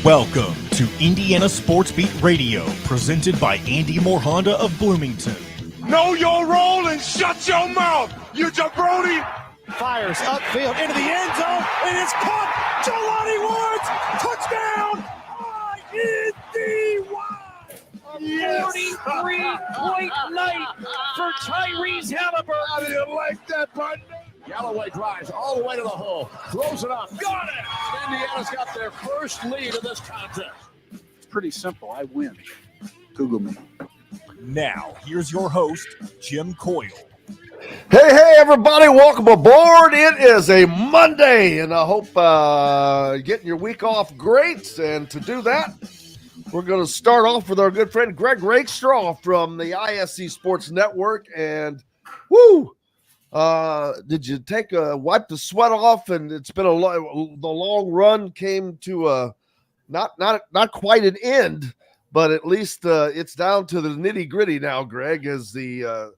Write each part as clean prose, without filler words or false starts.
Welcome to Indiana Sports Beat Radio, presented by Andy Moore Honda of Bloomington. Know your role and shut your mouth, you jabroni! Fires upfield into the end zone, and it's caught. Jelani Woods, touchdown! Yes. 43-point night for Tyrese Halliburton. How do you like that, partner? Galloway drives all the way to the hole, throws it up, got it! Indiana's got their first lead of this contest. It's pretty simple. I win. Google me. Now, here's your host, Jim Coyle. Hey, everybody. Welcome aboard. It is a Monday, and I hope getting your week off great. And to do that, we're going to start off with our good friend Greg Rakestraw from the ISB Sports Network. And, did you wipe the sweat off? And it's been the long run came to not quite an end, but at least it's down to the nitty gritty now, Greg, as the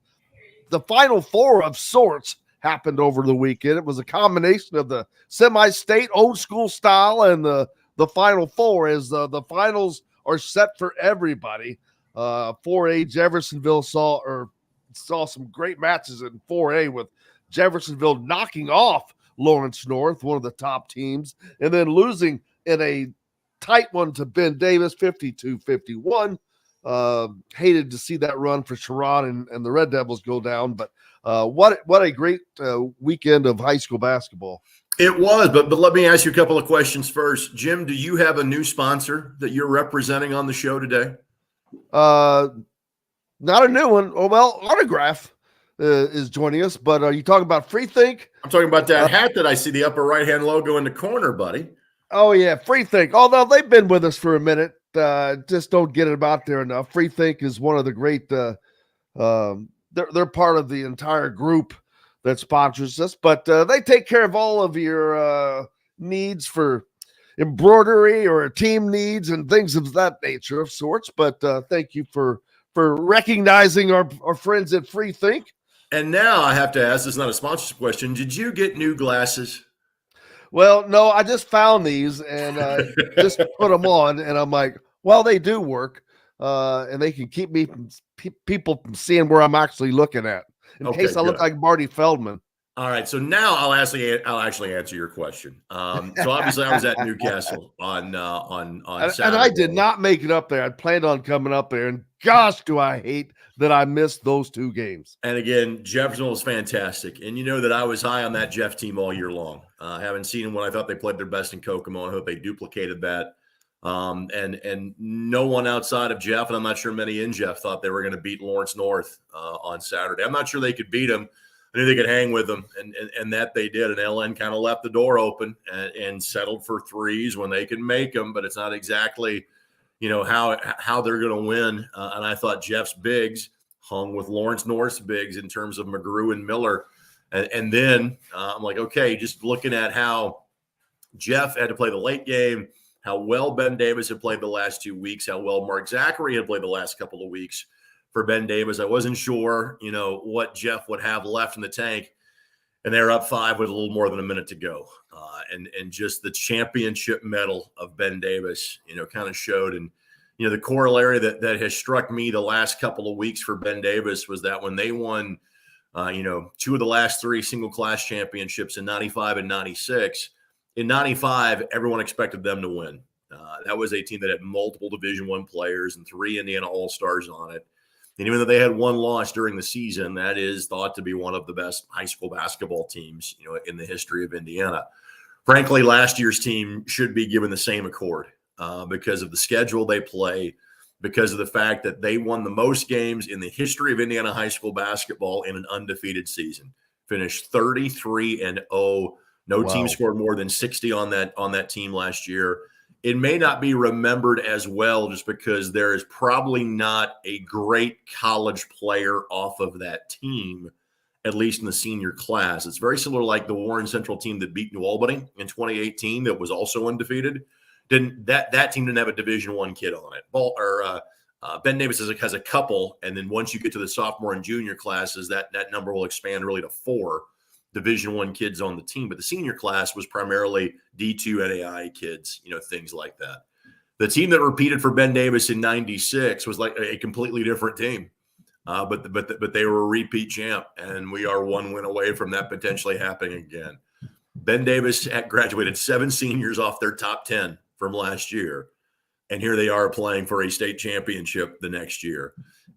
Final Four of sorts happened over the weekend. It was a combination of the semi-state old school style and the Final Four, as the finals are set for everybody. 4A Jeffersonville saw some great matches in 4A, with Jeffersonville knocking off Lawrence North, one of the top teams, and then losing in a tight one to Ben Davis, 52-51. Hated to see that run for Sharon and the Red Devils go down, but what a great weekend of high school basketball. It was, but let me ask you a couple of questions first. Jim, do you have a new sponsor that you're representing on the show today? Not a new one. Oh, well, Autograph is joining us, but are you talking about Free Think? I'm talking about that hat that I see, the upper right-hand logo in the corner, buddy. Oh, yeah, Free Think. Although they've been with us for a minute, just don't get it out there enough. Free Think is one of the great they're part of the entire group that sponsors us, but they take care of all of your needs for embroidery or team needs and things of that nature of sorts. But thank you for recognizing our friends at Free Think. And now I have to ask, this is not a sponsorship question, did you get new glasses? Well, no, I just found these and just put them on, and I'm like, well, they do work, and they can keep me from people from seeing where I'm actually looking at, in case I look like Marty Feldman. All right, so now I'll actually answer your question. So obviously, I was at Newcastle on Saturday, and I did not make it up there. I planned on coming up there, and gosh, do I hate that I missed those two games. And again, Jefferson was fantastic, and you know that I was high on that Jeff team all year long. Haven't seen them when I thought they played their best in Kokomo. I hope they duplicated that. And no one outside of Jeff, and I'm not sure many in Jeff, thought they were going to beat Lawrence North on Saturday. I'm not sure they could beat them. I knew they could hang with them, and that they did. And LN kind of left the door open and settled for threes when they can make them, but it's not exactly, how they're going to win. And I thought Jeff's bigs hung with Lawrence North's bigs in terms of McGrew and Miller. And then I'm like, okay, just looking at how Jeff had to play the late game, how well Ben Davis had played the last 2 weeks, how well Mark Zachary had played the last couple of weeks for Ben Davis. I wasn't sure, what Jeff would have left in the tank. And they're up 5 with a little more than a minute to go. And just the championship medal of Ben Davis, kind of showed. And, the corollary that has struck me the last couple of weeks for Ben Davis was that when they won, 2 of the last 3 single class championships in 95 and 96, in 95, everyone expected them to win. That was a team that had multiple Division I players and 3 Indiana All-Stars on it. And even though they had one loss during the season, that is thought to be one of the best high school basketball teams, in the history of Indiana. Frankly, last year's team should be given the same accord because of the schedule they play, because of the fact that they won the most games in the history of Indiana high school basketball in an undefeated season. Finished 33-0. No team scored more than 60 on that team last year. It may not be remembered as well just because there is probably not a great college player off of that team, at least in the senior class. It's very similar like the Warren Central team that beat New Albany in 2018 that was also undefeated. That team didn't have a Division I kid on it. Ben Davis has a couple, and then once you get to the sophomore and junior classes, that number will expand really to 4 Division I kids on the team. But the senior class was primarily D2 NAI kids, things like that. The team that repeated for Ben Davis in '96 was like a completely different team, but they were a repeat champ, and we are one win away from that potentially happening again. Ben Davis had graduated 7 seniors off their top 10 from last year, and here they are playing for a state championship the next year.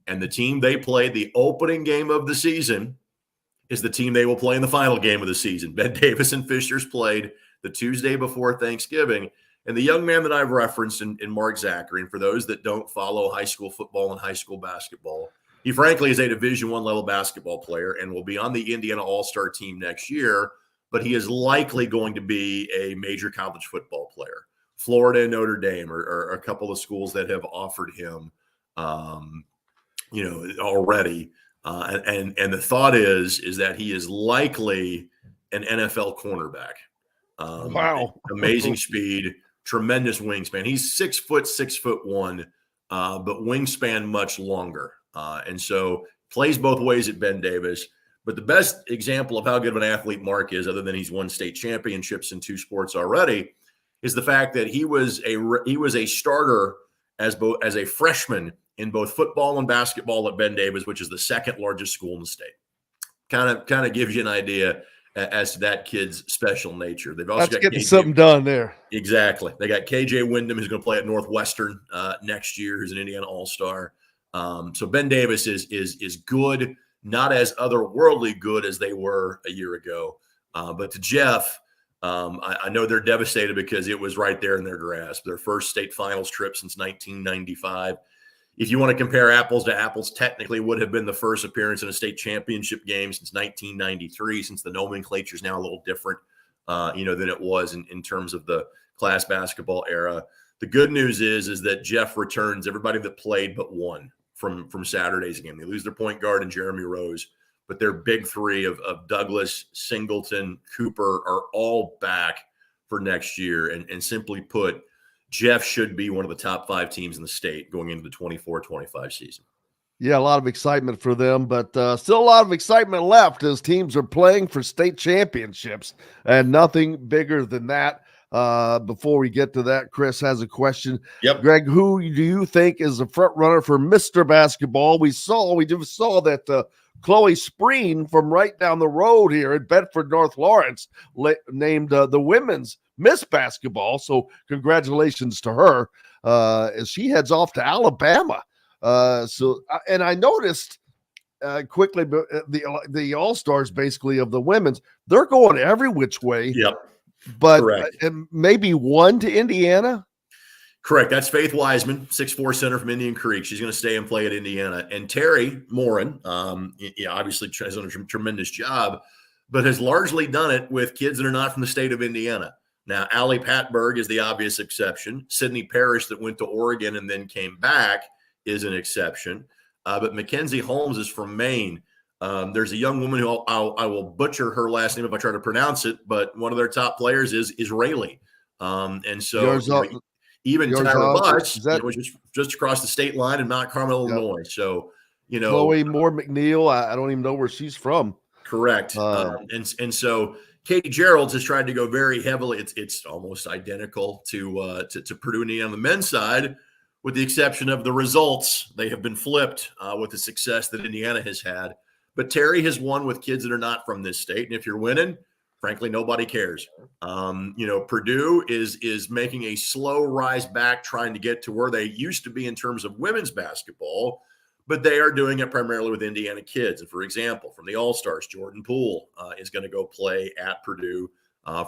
And the team they played the opening game of the season is the team they will play in the final game of the season. Ben Davis and Fischer's played the Tuesday before Thanksgiving. And the young man that I've referenced in Mark Zachary, and for those that don't follow high school football and high school basketball, he frankly is a Division I level basketball player and will be on the Indiana All-Star team next year, but he is likely going to be a major college football player. Florida and Notre Dame are a couple of schools that have offered him, already. And the thought is that he is likely an NFL cornerback. Wow. Amazing speed, tremendous wingspan. He's 6'1", but wingspan much longer. And so plays both ways at Ben Davis. But the best example of how good of an athlete Mark is, other than he's won state championships in 2 sports already, is the fact that he was a starter as a freshman in both football and basketball at Ben Davis, which is the 2nd largest school in the state. Kind of gives you an idea as to that kid's special nature. They've also got getting something done there. Exactly. They got KJ Wyndham, who's going to play at Northwestern next year, who's an Indiana All-Star. So Ben Davis is good, not as otherworldly good as they were a year ago. But to Jeff, I know they're devastated because it was right there in their grasp. Their first state finals trip since 1995. If you want to compare apples to apples, technically would have been the first appearance in a state championship game since 1993, since the nomenclature is now a little different, than it was in terms of the class basketball era. The good news is that Jeff returns everybody that played but one from Saturday's game. They lose their point guard and Jeremy Rose, but their big 3 of Douglas, Singleton, Cooper are all back for next year. And simply put, Jeff should be one of the top 5 teams in the state going into the 24-25 season. Yeah, a lot of excitement for them, but still a lot of excitement left as teams are playing for state championships, and nothing bigger than that. Before we get to that, Chris has a question. Yep. Greg, who do you think is the front runner for Mr. Basketball? We just saw that Chloe Spreen from right down the road here at Bedford North Lawrence named the women's Miss Basketball. So congratulations to her as she heads off to Alabama. And I noticed quickly the All-Stars basically of the women's, they're going every which way. Yep. But maybe one to Indiana. Correct. That's Faith Wiseman, 6'4" center from Indian Creek. She's going to stay and play at Indiana. And Terry Morin, obviously has done a tremendous job, but has largely done it with kids that are not from the state of Indiana. Now, Allie Patberg is the obvious exception. Sydney Parrish, that went to Oregon and then came back, is an exception. But Mackenzie Holmes is from Maine. There's a young woman who I will butcher her last name if I try to pronounce it, but one of their top players is Rayleigh. And so even Tyra Butts was just across the state line in Mount Carmel, Illinois. So, Chloe Moore McNeil, I don't even know where she's from. Correct. And so Katie Gerald's has tried to go very heavily. It's almost identical to Purdue Indiana on the men's side, with the exception of the results. They have been flipped with the success that Indiana has had. But Terry has won with kids that are not from this state. And if you're winning, frankly, nobody cares. Purdue is making a slow rise back, trying to get to where they used to be in terms of women's basketball, but they are doing it primarily with Indiana kids. And for example, from the All-Stars, Jordan Poole is going to go play at Purdue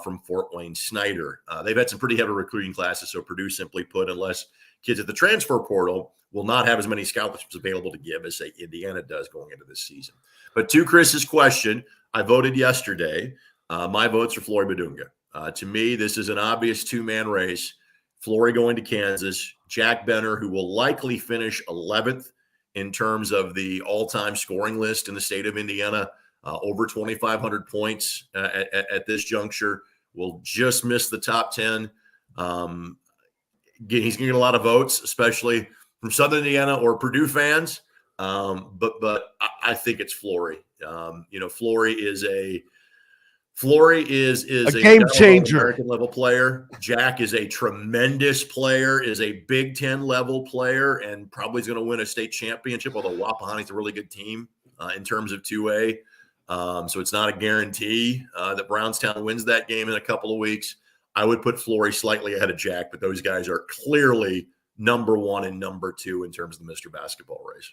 from Fort Wayne Snyder. They've had some pretty heavy recruiting classes, so Purdue, simply put, unless kids at the transfer portal, will not have as many scholarships available to give as, say, Indiana does going into this season. But to Chris's question, I voted yesterday. My votes are Flory Badunga. To me, this is an obvious 2-man race. Flory going to Kansas, Jack Benner, who will likely finish 11th in terms of the all-time scoring list in the state of Indiana, over 2,500 points at this juncture, will just miss the top 10. He's going to get a lot of votes, especially from Southern Indiana or Purdue fans. But I think it's Flory. Flory is Flory is a a game changer. American level player. Jack is a tremendous player, is a Big Ten level player, and probably is going to win a state championship, although Wapahani's a really good team in terms of 2A. So it's not a guarantee that Brownstown wins that game in a couple of weeks. I would put Flory slightly ahead of Jack, but those guys are clearly number one and number two in terms of the Mr. Basketball race.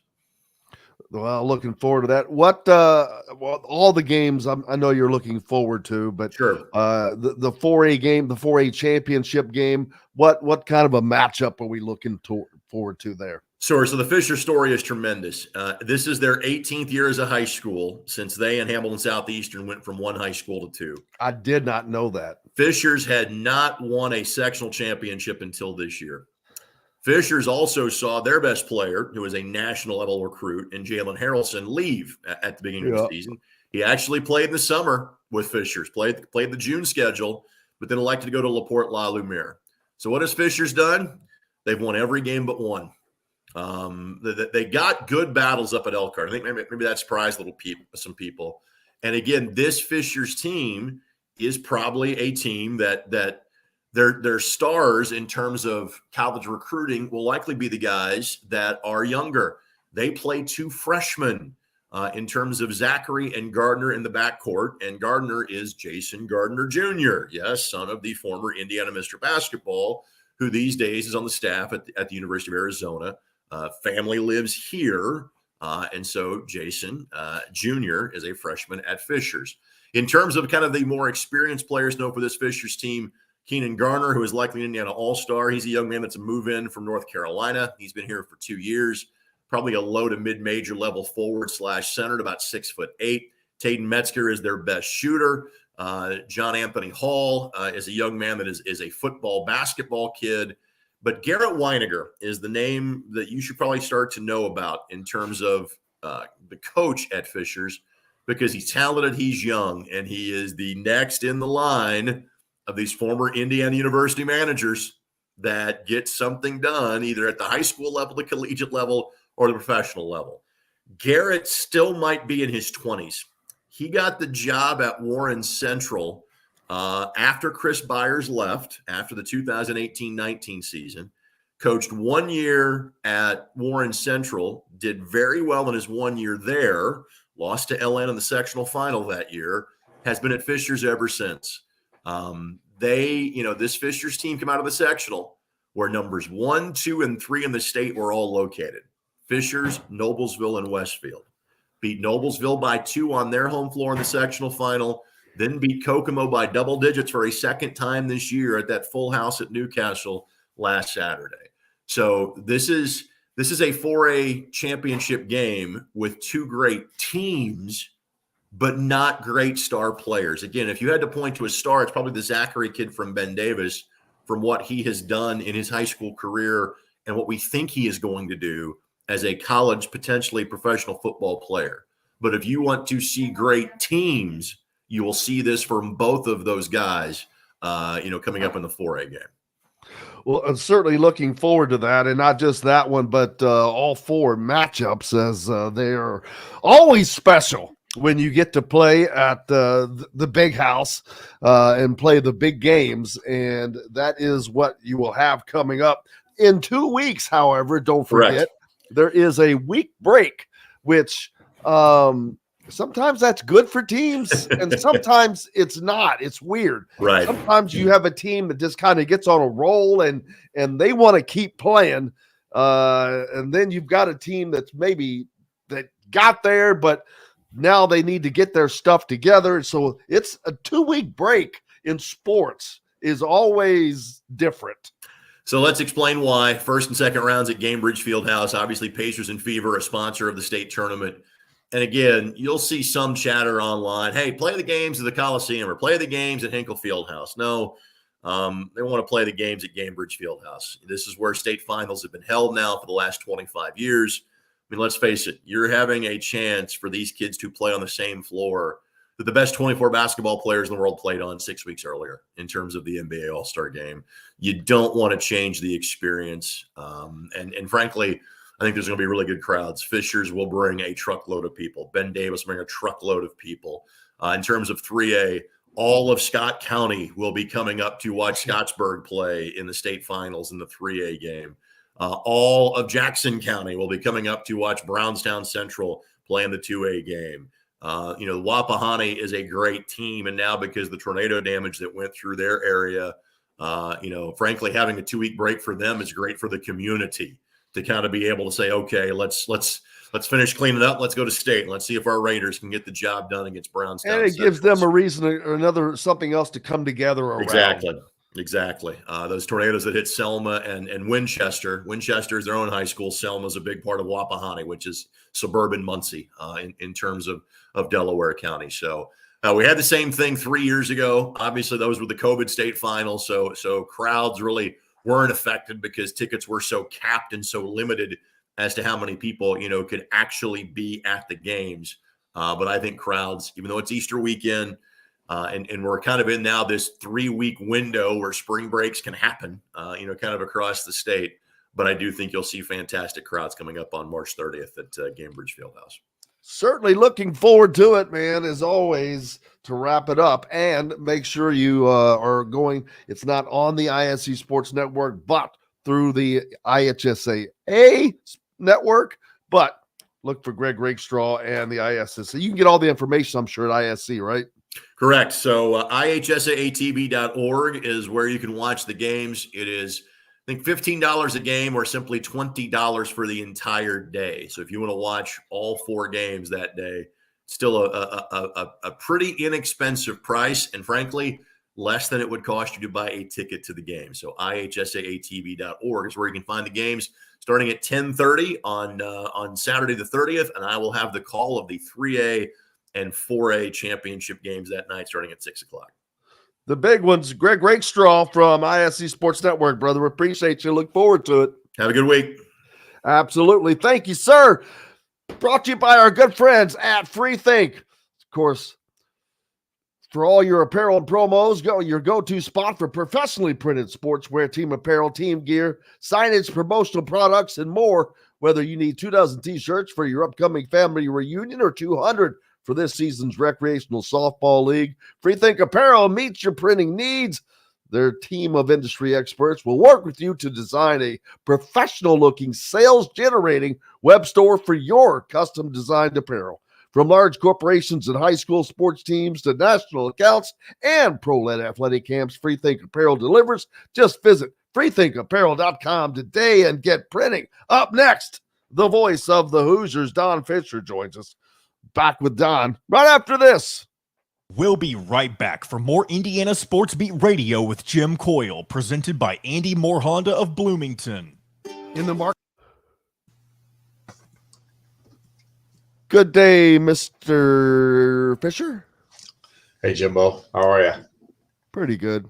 Well, looking forward to that. What all the games I know you're looking forward to, but Sure. The 4A game, the 4A championship game, what kind of a matchup are we looking forward to there? Sure. So the Fischer story is tremendous. This is their 18th year as a high school since they and Hamilton Southeastern went from one high school to two. I did not know that. Fischers had not won a sectional championship until this year. Fischers also saw their best player, who was a national level recruit, and Jalen Harrelson, leave at the beginning of the season. He actually played in the summer with Fischers, played the June schedule, but then elected to go to LaPorte La Lumiere. So what has Fischers done? They've won every game but one. They got good battles up at Elkhart. I think maybe that surprised some people. And again, this Fischers team is probably a team that their stars in terms of college recruiting will likely be the guys that are younger. They play two freshmen in terms of Zachary and Gardner in the backcourt, and Gardner is Jason Gardner Jr., yes, son of the former Indiana Mr. Basketball, who these days is on the staff at the University of Arizona. Family lives here, and so Jason Jr. is a freshman at Fischers. In terms of kind of the more experienced players known for this Fischers team, Keenan Garner, who is likely an Indiana All-Star. He's a young man that's a move-in from North Carolina. He's been here for 2 years, probably a low to mid-major level forward/center at about 6'8". Taden Metzger is their best shooter. John Anthony Hall is a young man that is a football basketball kid. But Garrett Weiniger is the name that you should probably start to know about in terms of the coach at Fischers, because he's talented, he's young, and he is the next in the line of these former Indiana University managers that get something done either at the high school level, the collegiate level, or the professional level. Garrett still might be in his 20s. He got the job at Warren Central after Chris Byers left after the 2018-19 season, coached 1 year at Warren Central, did very well in his 1 year there, lost to LN in the sectional final that year, has been at Fischers ever since. This Fischers team came out of the sectional where numbers 1, 2, and 3 in the state were all located. Fischers, Noblesville, and Westfield. Beat Noblesville by 2 on their home floor in the sectional final, then beat Kokomo by double digits for a second time this year at that full house at Newcastle last Saturday. So this is a 4A championship game with two great teams, but not great star players. Again, if you had to point to a star, it's probably the Zachary kid from Ben Davis, from what he has done in his high school career and what we think he is going to do as a college, potentially professional football player. But if you want to see great teams, you will see this from both of those guys, coming up in the 4A game. Well, I'm certainly looking forward to that, and not just that one, but all four matchups, as they are always special when you get to play at the big house and play the big games, and that is what you will have coming up in 2 weeks. However, don't forget, Correct. There is a week break, which sometimes that's good for teams, and sometimes it's not. It's weird. Right. Sometimes you have a team that just kind of gets on a roll and they want to keep playing, and then you've got a team that's maybe that got there, but now they need to get their stuff together. So it's a 2-week break in sports is always different. So let's explain why. First and second rounds at Gamebridge Fieldhouse. Obviously, Pacers and Fever, a sponsor of the state tournament. And again, you'll see some chatter online. Hey, play the games at the Coliseum or play the games at Hinkle Fieldhouse. No, they want to play the games at Gamebridge Fieldhouse. This is where state finals have been held now for the last 25 years. I mean, let's face it, you're having a chance for these kids to play on the same floor that the best 24 basketball players in the world played on 6 weeks earlier in terms of the NBA All-Star game. You don't want to change the experience. And frankly, I think there's going to be really good crowds. Fischers will bring a truckload of people. Ben Davis will bring a truckload of people. In terms of 3A, all of Scott County will be coming up to watch Scottsburg play in the state finals in the 3A game. All of Jackson County will be coming up to watch Brownstown Central play in the 2A game. The Wapahani is a great team, and now because the tornado damage that went through their area, frankly, having a 2-week break for them is great for the community to kind of be able to say, okay, let's finish cleaning up. Let's go to state. And let's see if our Raiders can get the job done against Brownstown. And it gives them a reason or something else to come together around. Exactly. Those tornadoes that hit Selma and Winchester. Winchester is their own high school. Selma is a big part of Wapahani, which is suburban Muncie in terms of Delaware County. So we had the same thing 3 years ago. Obviously, those were the COVID state finals. So crowds really weren't affected because tickets were so capped and so limited as to how many people, could actually be at the games. But I think crowds, even though it's Easter weekend, and we're kind of in now this 3-week window where spring breaks can happen, kind of across the state. But I do think you'll see fantastic crowds coming up on March 30th at Gainbridge Fieldhouse. Certainly looking forward to it, man, as always, to wrap it up. And make sure you are going, it's not on the ISC Sports Network, but through the IHSA network. But look for Greg Rakestraw and the ISS. You can get all the information, I'm sure, at ISC, right? Correct. So IHSAATV.org is where you can watch the games. It is, I think, $15 a game or simply $20 for the entire day. So if you want to watch all 4 games that day, still a pretty inexpensive price, and frankly, less than it would cost you to buy a ticket to the game. So IHSAATV.org is where you can find the games starting at 10:30 on Saturday the 30th, and I will have the call of the 3A and 4A championship games that night starting at 6 o'clock. The big ones, Greg Rakestraw from ISC Sports Network, brother. Appreciate you. Look forward to it. Have a good week. Absolutely. Thank you, sir. Brought to you by our good friends at Free Think. Of course, for all your apparel and promos, your go-to spot for professionally printed sportswear, team apparel, team gear, signage, promotional products, and more. Whether you need 24 T-shirts for your upcoming family reunion or 200 for this season's recreational softball league, Free Think Apparel meets your printing needs. Their team of industry experts will work with you to design a professional-looking, sales-generating web store for your custom-designed apparel. From large corporations and high school sports teams to national accounts and pro-led athletic camps, Free Think Apparel delivers. Just visit freethinkapparel.com today and get printing. Up next, the voice of the Hoosiers, Don Fischer, joins us. Back with Don right after this. We'll be right back for more Indiana Sports Beat Radio with Jim Coyle, presented by Andy Moore Honda of Bloomington. In the market. Good day, Mr. Fischer. Hey, Jimbo. How are you? Pretty good.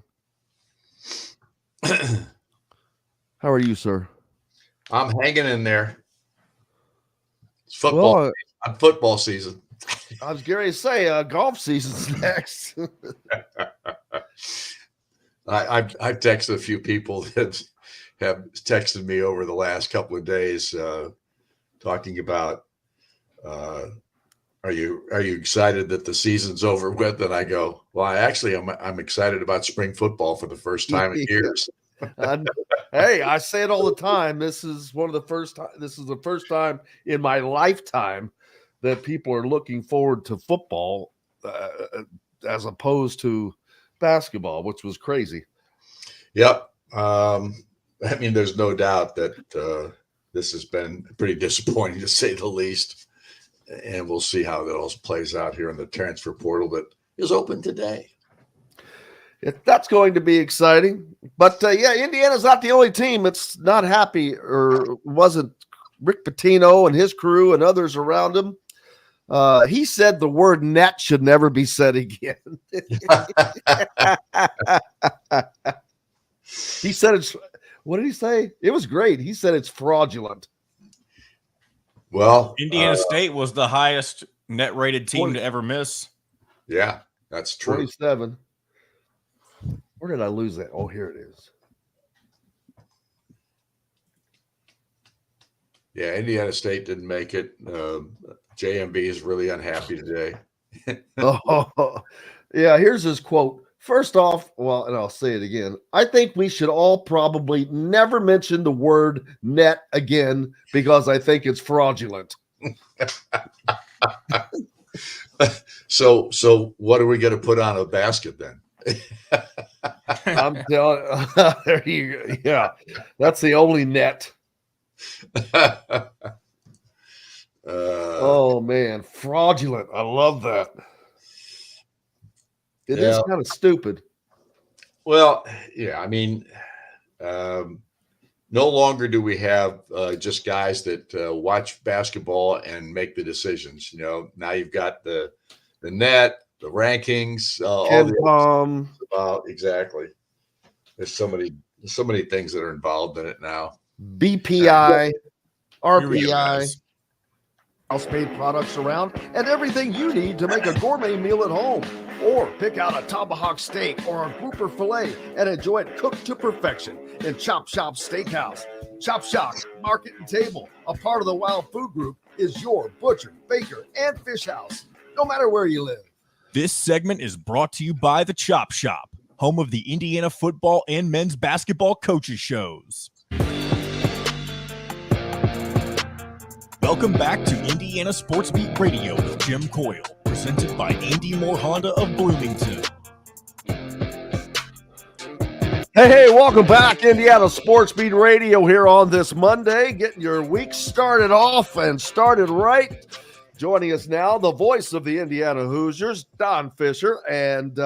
How are you, sir? I'm hanging in there. It's football. Football season. I was going to say golf season's next. I've texted a few people that have texted me over the last couple of days talking about are you excited that the season's over with? And I go, well, I'm excited about spring football for the first time in years. Hey, I say it all the time. This is the first time in my lifetime that people are looking forward to football as opposed to basketball, which was crazy. Yep. There's no doubt that this has been pretty disappointing to say the least. And we'll see how that all plays out here in the transfer portal that is open today. That's going to be exciting. But, Indiana's not the only team that's not happy, or wasn't. Rick Pitino and his crew and others around him. He said the word net should never be said again. He said what did he say? It was great. He said it's fraudulent. Well, Indiana State was the highest net rated team to ever miss. Yeah, that's true. 27. Where did I lose that? Oh, here it is. Yeah, Indiana State didn't make it. JMB is really unhappy today. Yeah, here's his quote. First off, well, and I'll say it again, I think we should all probably never mention the word net again because I think it's fraudulent. So what are we going to put on a basket then? I'm telling there you go. Yeah, that's the only net. Oh, man. Fraudulent. I love that. It is kind of stupid. Well, yeah, I mean, no longer do we have just guys that watch basketball and make the decisions. Now you've got the net, the rankings, all the exactly. There's so many things that are involved in it now. BPI, RPI. House-made products around and everything you need to make a gourmet meal at home. Or pick out a tomahawk steak or a grouper filet and enjoy it cooked to perfection in Chop Shop Steakhouse. Chop Shop, Market and Table, a part of the Wild Food Group, is your butcher, baker, and fish house, no matter where you live. This segment is brought to you by the Chop Shop, home of the Indiana football and men's basketball coaches shows. Welcome back to Indiana Sports Beat Radio with Jim Coyle, presented by Andy Moore Honda of Bloomington. Hey, welcome back, Indiana Sports Beat Radio here on this Monday, getting your week started off and started right. Joining us now, the voice of the Indiana Hoosiers, Don Fischer, and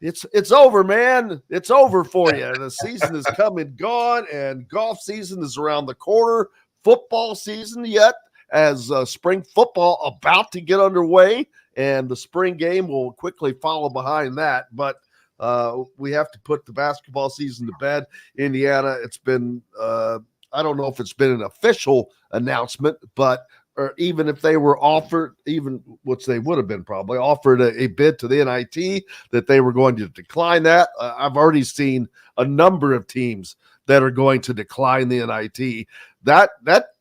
it's over, man. It's over for you. The season is come and gone, and golf season is around the corner. Football season yet, as spring football about to get underway, and the spring game will quickly follow behind that. But we have to put the basketball season to bed. Indiana, it's been I don't know if it's been an official announcement, but or even if they were offered, even which they would have been probably offered a bid to the NIT, that they were going to decline that. I've already seen a number of teams that are going to decline the NIT. That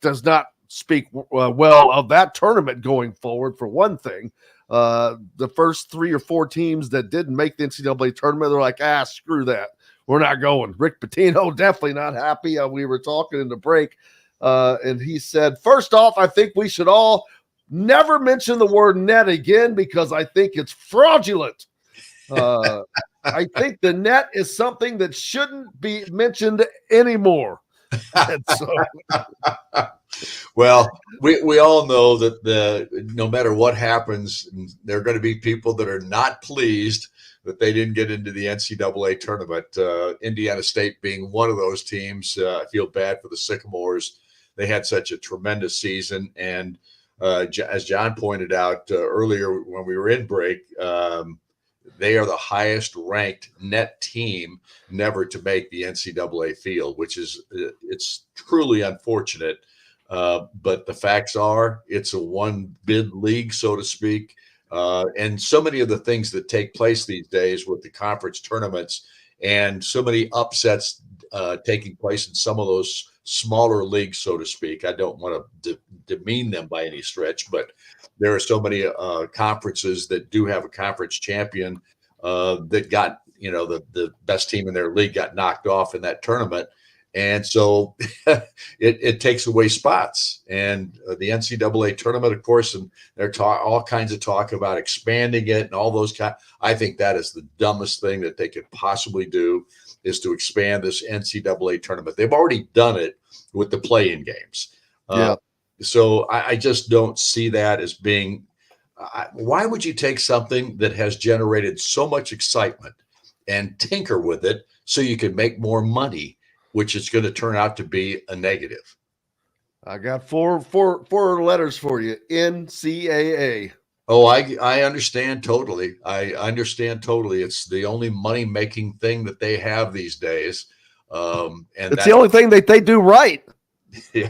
does not speak well of that tournament going forward, for one thing. The first 3 or 4 teams that didn't make the NCAA tournament, they're like, screw that. We're not going. Rick Pitino definitely not happy. We were talking in the break, and he said, first off, I think we should all never mention the word net again because I think it's fraudulent. I think the net is something that shouldn't be mentioned anymore. Well, we all know that no matter what happens, there are going to be people that are not pleased that they didn't get into the NCAA tournament. Indiana State being one of those teams. I feel bad for the Sycamores. They had such a tremendous season, and as John pointed out earlier when we were in break, they are the highest ranked net team never to make the NCAA field, which is it's truly unfortunate. But the facts are it's a one bid league, so to speak. And so many of the things that take place these days with the conference tournaments and so many upsets taking place in some of those smaller leagues, so to speak. I don't want to demean them by any stretch, but there are so many conferences that do have a conference champion that got, the best team in their league got knocked off in that tournament. And so it takes away spots. And the NCAA tournament, of course, and there's all kinds of talk about expanding it and all those I think that is the dumbest thing that they could possibly do, is to expand this NCAA tournament. They've already done it with the play-in games. So I just don't see that as being why would you take something that has generated so much excitement and tinker with it so you can make more money, which is going to turn out to be a negative? I got four letters for you. NCAA. Oh, I understand totally. I understand totally. It's the only money-making thing that they have these days. And it's the only thing that they do right. Yeah.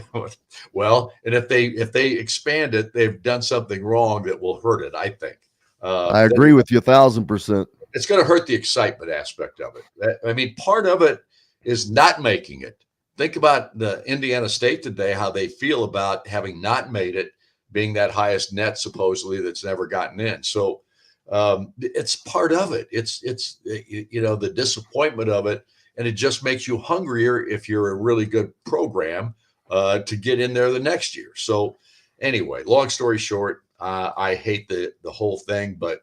Well, and if they expand it, they've done something wrong that will hurt it, I think. I agree with you 1,000%. It's going to hurt the excitement aspect of it. I mean, part of it is not making it. Think about the Indiana State today, how they feel about having not made it, being that highest net supposedly that's never gotten in. So It's part of it. It's the disappointment of it, and it just makes you hungrier if you're a really good program to get in there the next year. So anyway, long story short, I hate the whole thing, but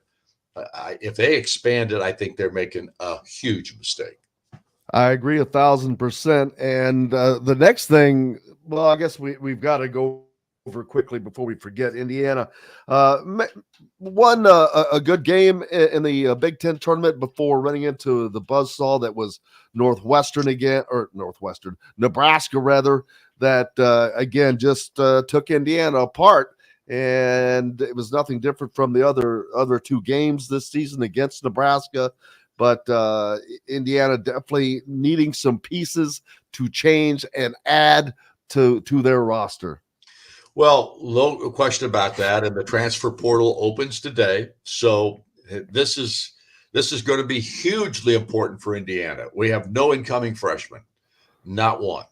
if they expand it, I think they're making a huge mistake. I agree 1,000%. And the next thing, well, I guess we've got to go over quickly before we forget. Indiana won a good game in the Big Ten tournament before running into the buzzsaw that was Nebraska rather, that again just took Indiana apart. And it was nothing different from the other two games this season against Nebraska. But Indiana definitely needing some pieces to change and add to their roster. Well, no question about that. And the transfer portal opens today. So this is going to be hugely important for Indiana. We have no incoming freshmen, not one.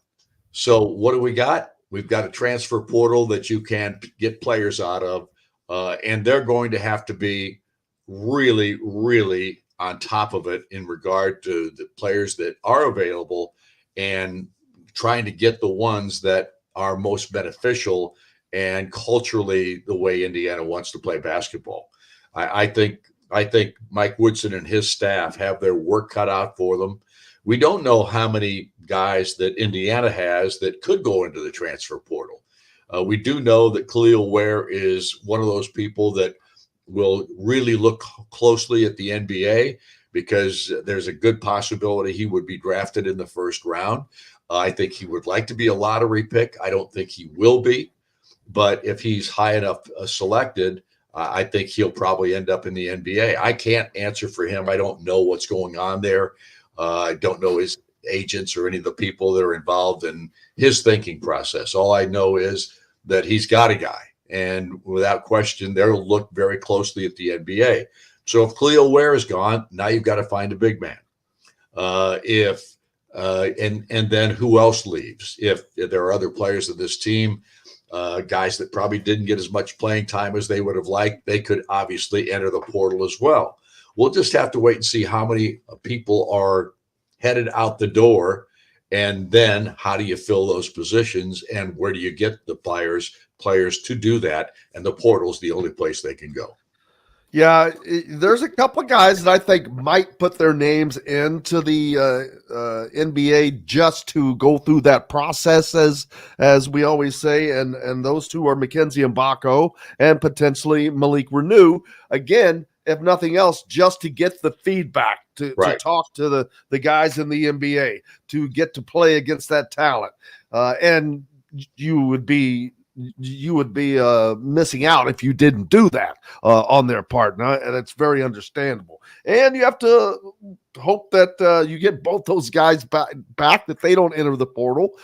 So what do we got? We've got a transfer portal that you can get players out of, and they're going to have to be really, really on top of it in regard to the players that are available and trying to get the ones that are most beneficial and culturally the way Indiana wants to play basketball. I think Mike Woodson and his staff have their work cut out for them. We don't know how many guys that Indiana has that could go into the transfer portal. We do know that Khalil Ware is one of those people that will really look closely at the NBA because there's a good possibility he would be drafted in the first round. I think he would like to be a lottery pick. I don't think he will be, but if he's high enough selected, I think he'll probably end up in the NBA. I can't answer for him. I don't know what's going on there. I don't know his agents or any of the people that are involved in his thinking process. All I know is that he's got a guy, and without question, they'll look very closely at the NBA. So if Khalil Ware is gone, now you've got to find a big man. And then who else leaves? If there are other players of this team, guys that probably didn't get as much playing time as they would have liked, they could obviously enter the portal as well. We'll just have to wait and see how many people are headed out the door, and then how do you fill those positions, and where do you get the players to do that? And the portal's the only place they can go. Yeah, there's a couple of guys that I think might put their names into the NBA just to go through that process, as we always say, and those two are Mackenzie Mbako and potentially Malik Renew. Again, if nothing else, just to get the feedback, to talk to the guys in the NBA, to get to play against that talent. And you would be missing out if you didn't do that on their part. And it's very understandable. And you have to hope that you get both those guys back, that they don't enter the portal,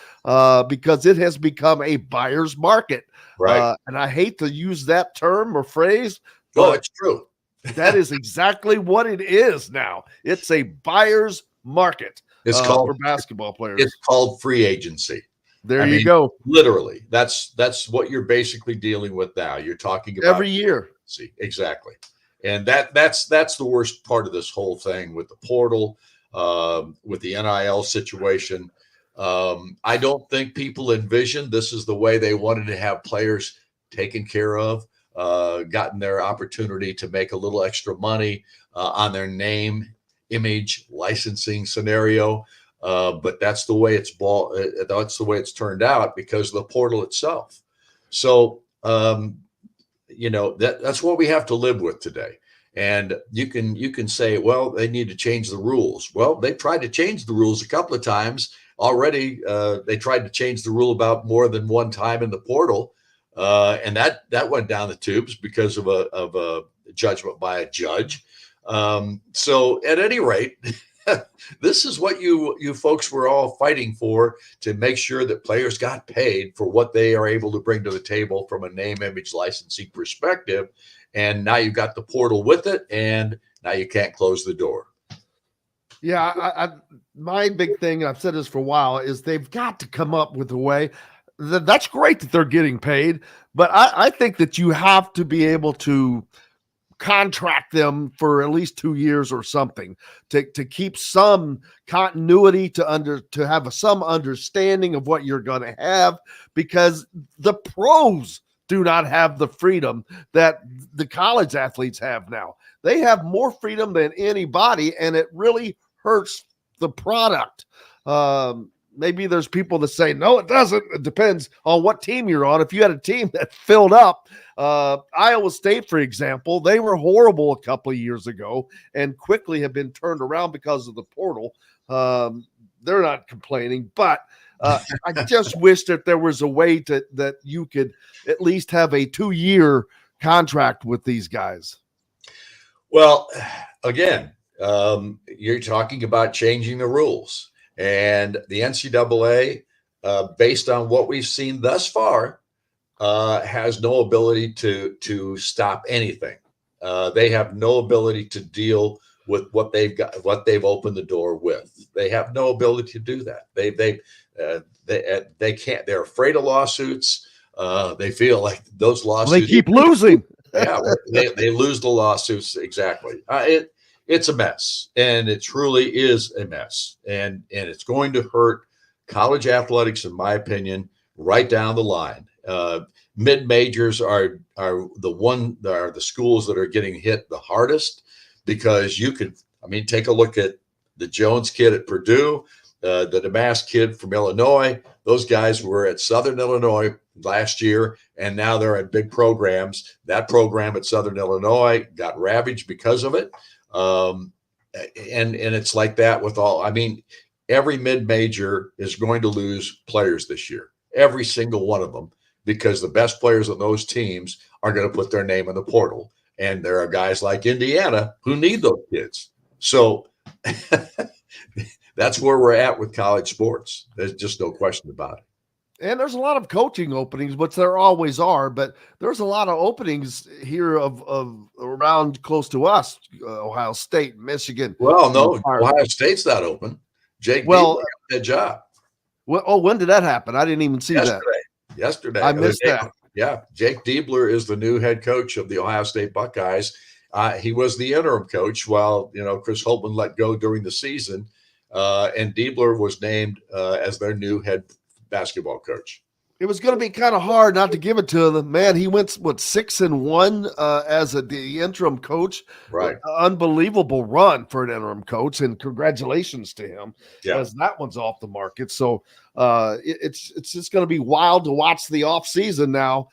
because it has become a buyer's market. Right. And I hate to use that term or phrase. Oh, it's true. That is exactly what it is now. It's a buyer's market. It's called for basketball players. It's called free agency. There you go. Literally, that's what you're basically dealing with now. You're talking about every year. See, exactly. And that's the worst part of this whole thing with the portal, with the NIL situation. I don't think people envisioned this is the way they wanted to have players taken care of, gotten their opportunity to make a little extra money on their name, image, licensing scenario. But that's the way that's the way it's turned out because of the portal itself. So, that's what we have to live with today. And you can say, well, they need to change the rules. Well, they tried to change the rules a couple of times already. They tried to change the rule about more than one time in the portal. And that went down the tubes because of a judgment by a judge. So at any rate, this is what you folks were all fighting for, to make sure that players got paid for what they are able to bring to the table from a name, image, licensing perspective. And now you've got the portal with it, and now you can't close the door. Yeah, my big thing, I've said this for a while, is they've got to come up with a way. That's great that they're getting paid, but I think that you have to be able to contract them for at least 2 years or something to keep some continuity, to have some understanding of what you're going to have, because the pros do not have the freedom that the college athletes have now. They have more freedom than anybody, and it really hurts the product. Maybe there's people that say, no, it doesn't. It depends on what team you're on. If you had a team that filled up, Iowa State, for example, they were horrible a couple of years ago and quickly have been turned around because of the portal. They're not complaining, but I just wish that there was a way that you could at least have a 2-year contract with these guys. Well, again, you're talking about changing the rules. And the NCAA, based on what we've seen thus far, has no ability to stop anything. They have no ability to deal with what they've got, what they've opened the door with. They have no ability to do that. They can't. They're afraid of lawsuits. They feel like those lawsuits. Well, they keep losing. Yeah, they lose the lawsuits. Exactly. It's a mess, and it truly is a mess, and it's going to hurt college athletics, in my opinion, right down the line. Mid majors are the schools that are getting hit the hardest, because take a look at the Jones kid at Purdue, the DeMass kid from Illinois. Those guys were at Southern Illinois last year, and now they're at big programs. That program at Southern Illinois got ravaged because of it. And it's like that with all. Every mid-major is going to lose players this year, every single one of them, because the best players on those teams are going to put their name in the portal. And there are guys like Indiana who need those kids. So that's where we're at with college sports. There's just no question about it. And there's a lot of coaching openings, which there always are, but there's a lot of openings here of around close to us, Ohio State, Michigan. Well, no, Ohio State's not open. Jake Diebler got that job. Well, when did that happen? I didn't even see that. Yesterday. I missed that. Yeah. Jake Diebler is the new head coach of the Ohio State Buckeyes. He was the interim coach while, Chris Holtmann let go during the season. And Diebler was named as their new head basketball coach. It was going to be kind of hard not to give it to him. Man, he went 6-1 as the interim coach. Right, unbelievable run for an interim coach, and congratulations to him. Yeah, as that one's off the market. So it's just going to be wild to watch the off season now,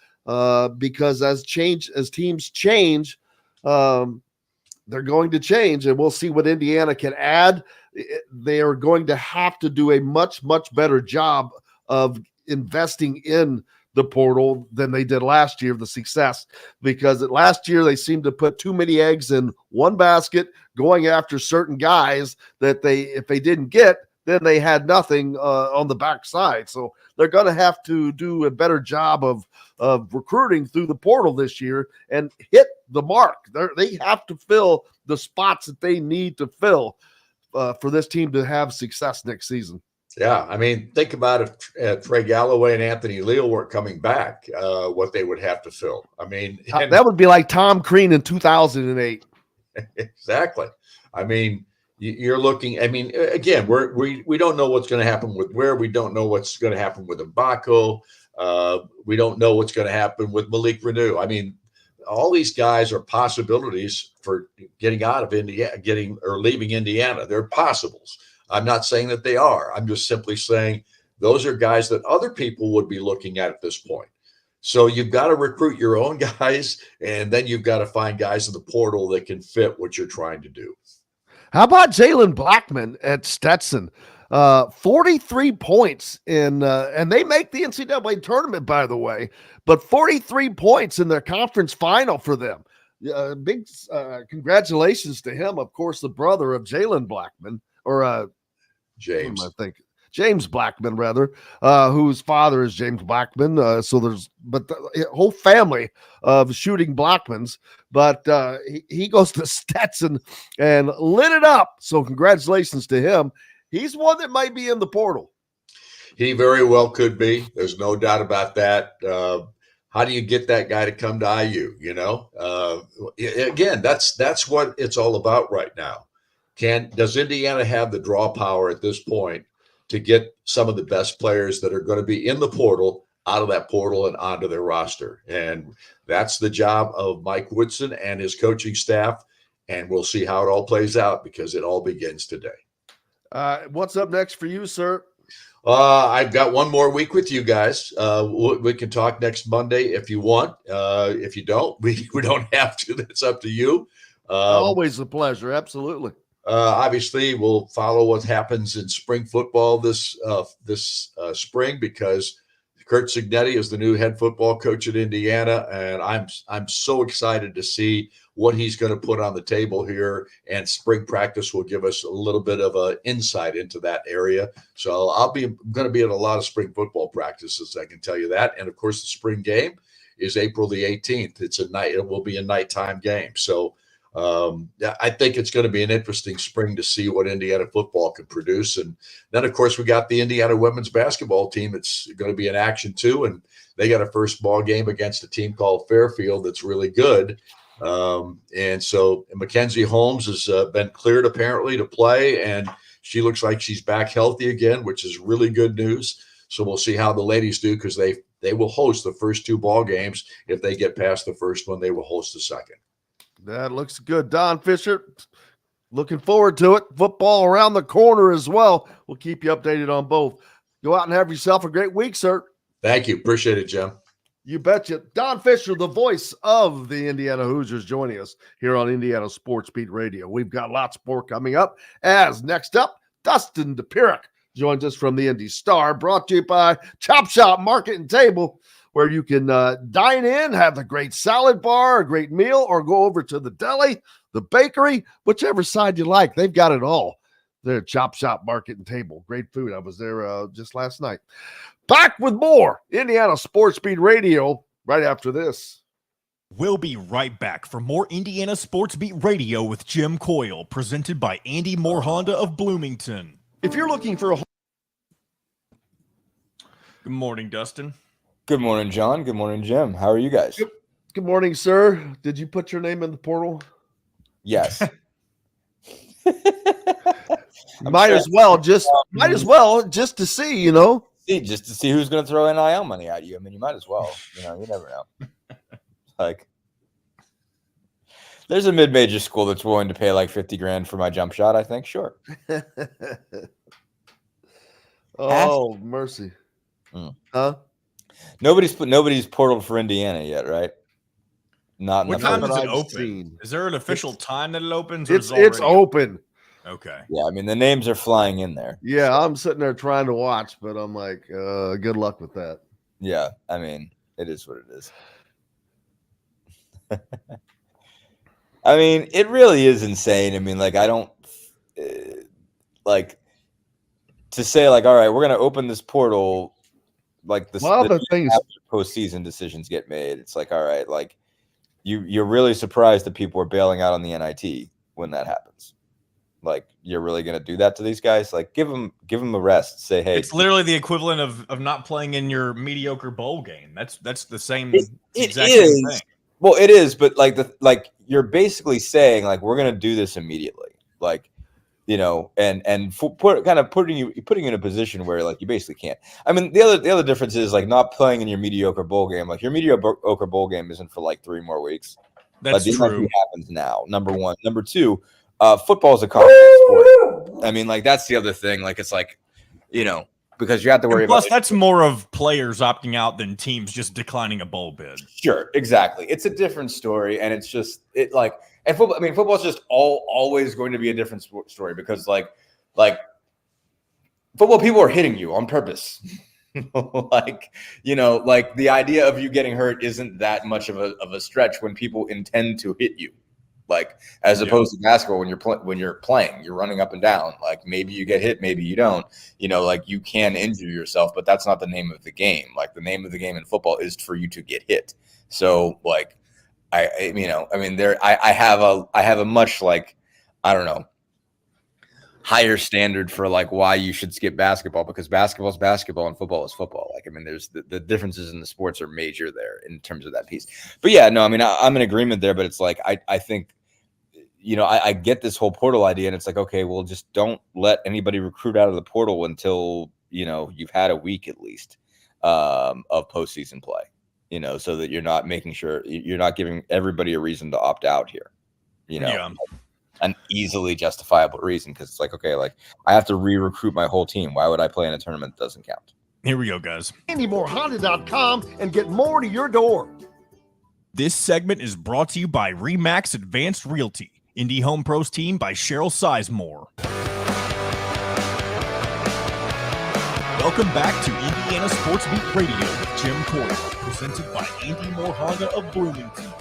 because as teams change, they're going to change, and we'll see what Indiana can add. They are going to have to do a much better job of investing in the portal than they did last year, the success, because last year they seemed to put too many eggs in one basket, going after certain guys that if they didn't get, then they had nothing on the backside. So they're going to have to do a better job of recruiting through the portal this year and hit the mark. They have to fill the spots that they need to fill for this team to have success next season. Yeah, think about if Trey Galloway and Anthony Leal weren't coming back, what they would have to fill. That would be like Tom Crean in 2008. Exactly. You're looking. Again, we don't know what's going to happen with Ware. We don't know what's going to happen with Mbako. We don't know what's going to happen with Malik Renew. All these guys are possibilities for getting out of Indiana, leaving Indiana. They're possibles. I'm not saying that they are. I'm just simply saying those are guys that other people would be looking at this point. So you've got to recruit your own guys, and then you've got to find guys in the portal that can fit what you're trying to do. How about Jalen Blackman at Stetson? 43 points and they make the NCAA tournament, by the way, but 43 points in their conference final for them. Big congratulations to him. Of course, the brother of Jalen Blackman, or James, I think James Blackman, rather, whose father is James Blackman. So the whole family of shooting Blackmans, but he goes to Stetson and lit it up. So congratulations to him. He's one that might be in the portal. He very well could be. There's no doubt about that. How do you get that guy to come to IU? Again, that's what it's all about right now. Does Indiana have the draw power at this point to get some of the best players that are going to be in the portal out of that portal and onto their roster? And that's the job of Mike Woodson and his coaching staff. And we'll see how it all plays out because it all begins today. What's up next for you, sir? I've got one more week with you guys. We can talk next Monday if you want. If you don't, we don't have to. That's up to you. Always a pleasure. Absolutely. Obviously, we'll follow what happens in spring football this spring because Kurt Cignetti is the new head football coach at Indiana, and I'm so excited to see what he's going to put on the table here. And spring practice will give us a little bit of an insight into that area. So I'm going to be at a lot of spring football practices, I can tell you that. And of course, the spring game is April the 18th. It will be a nighttime game. So I think it's going to be an interesting spring to see what Indiana football can produce. And then, of course, we got the Indiana women's basketball team. It's going to be in action too. And they got a first ball game against a team called Fairfield that's really good. And so Mackenzie Holmes has been cleared apparently to play, and she looks like she's back healthy again, which is really good news. So we'll see how the ladies do because they will host the first two ball games. If they get past the first one, they will host the second. That looks good. Don Fischer, looking forward to it. Football around the corner as well. We'll keep you updated on both. Go out and have yourself a great week, sir. Thank you. Appreciate it, Jim. You betcha. Don Fischer, the voice of the Indiana Hoosiers, joining us here on Indiana Sports Beat Radio. We've got lots more coming up. As next up, Dustin Dopirak joins us from the Indy Star, brought to you by Chop Shop Market and Table, where you can dine in, have a great salad bar, a great meal, or go over to the deli, the bakery, whichever side you like. They've got it all. They're Chop Shop Market and Table. Great food. I was there just last night. Back with more Indiana Sports Beat Radio right after this. We'll be right back for more Indiana Sports Beat Radio with Jim Coyle, presented by Andy Moore Honda of Bloomington. If you're looking for a... Good morning, Dustin. Good morning, John. Good morning, Jim. How are you guys? Good morning, sir. Did you put your name in the portal? Yes. Might as well just to see, just to see who's going to throw NIL money at you. I mean, you might as well. You never know. Like, there's a mid-major school that's willing to pay like $50,000 for my jump shot. I think, sure. Oh, mercy. Huh? Nobody's portaled for Indiana yet, right? Not what time does it open? Seen. Is there an official time that it opens? It's open. Okay. Yeah, I mean the names are flying in there. Yeah, I'm sitting there trying to watch, but I'm like, good luck with that. Yeah, I mean, it is what it is. I mean, it really is insane. I mean, like, I don't like to say like, all right, we're gonna open this portal. Like the things postseason decisions get made. It's like, all right, like you're really surprised that people are bailing out on the NIT when that happens. Like, you're really going to do that to these guys? Like, give them a rest. Say, hey, it's literally the equivalent of not playing in your mediocre bowl game. That's the same. It is. Thing. Well, it is, but like you're basically saying like we're going to do this immediately. Like, and putting you in a position where like you basically can't. I mean, the other difference is like not playing in your mediocre bowl game. Like, your mediocre bowl game isn't for like 3 more weeks. That's like, true. Happens now. Number one. Number two, football is a contact sport. I mean, like, that's the other thing. Like, it's like, because you have to worry about. Plus, that's more of players opting out than teams just declining a bowl bid. Sure, exactly. It's a different story, and it's just like. And football, I mean, football is just always going to be a different story because, like football people are hitting you on purpose. Like the idea of you getting hurt isn't that much of a stretch when people intend to hit you. Like, as opposed to basketball, when you're playing, you're running up and down. Like, maybe you get hit, maybe you don't. Like, you can injure yourself, but that's not the name of the game. Like, the name of the game in football is for you to get hit. So, like. I have a much like, I don't know, higher standard for like why you should skip basketball, because basketball is basketball and football is football. Like, I mean, there's the differences in the sports are major there in terms of that piece. But yeah, no, I mean, I'm in agreement there, but it's like, I think, I get this whole portal idea, and it's like, okay, well, just don't let anybody recruit out of the portal until, you've had a week at least of postseason play, so that you're not making sure you're not giving everybody a reason to opt out here, Yeah. an easily justifiable reason, because it's like, okay, like I have to re-recruit my whole team. Why would I play in a tournament that doesn't count? Here we go, guys. AndyMoreHonda.com and get more to your door. This segment is brought to you by Remax Advanced Realty, Indy Home Pros team by Cheryl Sizemore. Welcome back to Indiana Sports Beat Radio with Jim Coyle, presented by Andy Moore Honda of Bloomington.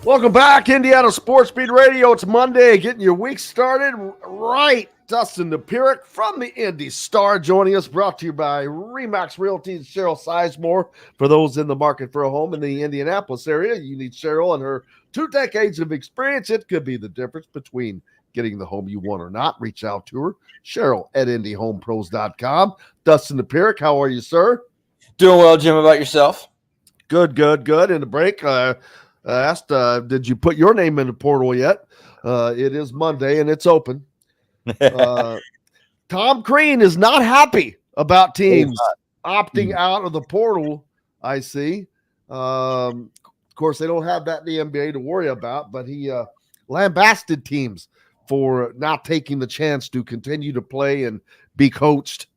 Welcome back, Indiana Sports Beat Radio. It's Monday, getting your week started right. Dustin Dopirak from the Indy Star joining us, brought to you by Remax Realty's Cheryl Sizemore. For those in the market for a home in the Indianapolis area, you need Cheryl and her 2 decades of experience. It could be the difference between getting the home you want or not. Reach out to her, Cheryl at IndyHomePros.com. Dustin Dopirak, how are you, sir? Doing well, Jim. About yourself? Good. In the break, asked, did you put your name in the portal yet? It is Monday and it's open. Tom Crean is not happy about teams opting out of the portal. I see. Of course, they don't have that in the NBA to worry about, but he lambasted teams for not taking the chance to continue to play and be coached,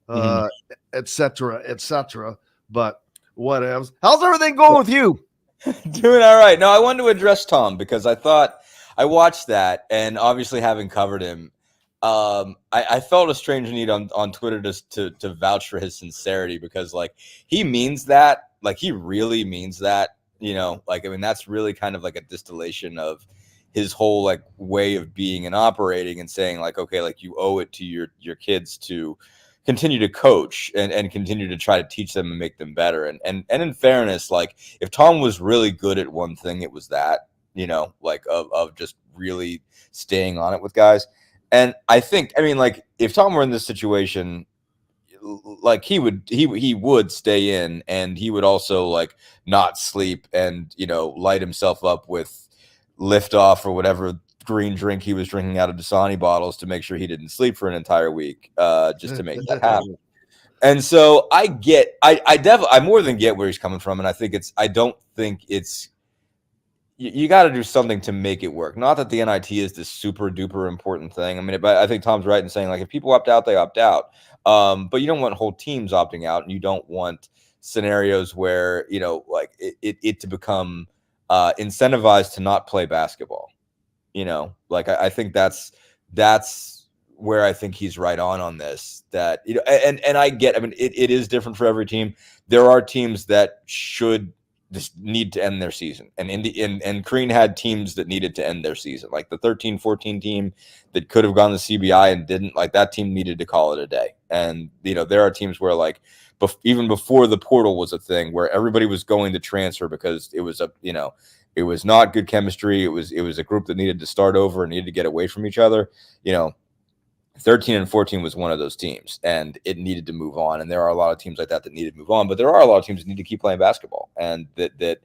et cetera. But whatever. How's everything going with you? Doing all right. No, I wanted to address Tom because I thought I watched that, and obviously having covered him, I felt a strange need on Twitter just to vouch for his sincerity, because like he means that, like he really means that, like, I mean, that's really kind of like a distillation of his whole like way of being and operating, and saying like, okay, like you owe it to your kids to continue to coach and continue to try to teach them and make them better. And in fairness, like if Tom was really good at one thing, it was that, like of just really staying on it with guys. And I think, I mean, like if Tom were in this situation, like he would stay in, and he would also like not sleep and, light himself up with Liftoff or whatever green drink he was drinking out of Dasani bottles to make sure he didn't sleep for an entire week, just to make that happen. And so I more than get where he's coming from. And I don't think it's, you got to do something to make it work. Not that the NIT is this super duper important thing. I mean, but I think Tom's right in saying like, if people opt out, they opt out. But you don't want whole teams opting out, and you don't want scenarios where, like it to become incentivized to not play basketball. Like I think that's where I think he's right on this, that, and I get, I mean, it is different for every team. There are teams that should just need to end their season. And Crean had teams that needed to end their season, like the 13-14 team that could have gone to CBI and didn't. Like that team needed to call it a day. And, there are teams where like even before the portal was a thing, where everybody was going to transfer because it was it was not good chemistry. It was a group that needed to start over and needed to get away from each other. 13 and 14 was one of those teams, and it needed to move on. And there are a lot of teams like that needed to move on, but there are a lot of teams that need to keep playing basketball, and that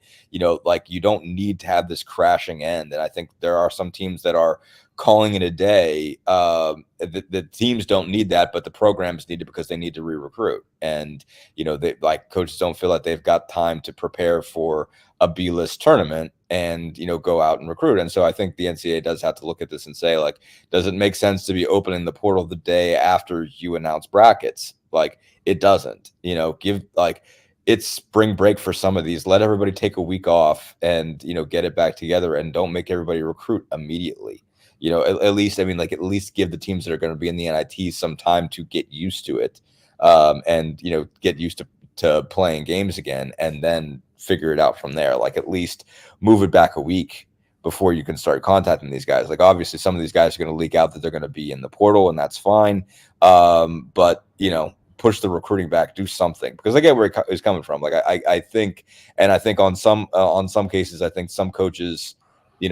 like you don't need to have this crashing end. And I think there are some teams that are calling it a day. The teams don't need that, but the programs need it because they need to re-recruit. And, they like coaches don't feel like they've got time to prepare for a B-list tournament and, go out and recruit. And so I think the NCAA does have to look at this and say, like, does it make sense to be opening the portal the day after you announce brackets? Like, it doesn't, give like it's spring break for some of these. Let everybody take a week off and, get it back together, and don't make everybody recruit immediately. At least, I mean, like, at least give the teams that are going to be in the NIT some time to get used to it, and, get used to playing games again, and then figure it out from there. Like, at least move it back a week before you can start contacting these guys. Like, obviously, some of these guys are going to leak out that they're going to be in the portal, and that's fine. But, push the recruiting back, do something, because I get where it's coming from. Like, I think on some cases, I think some coaches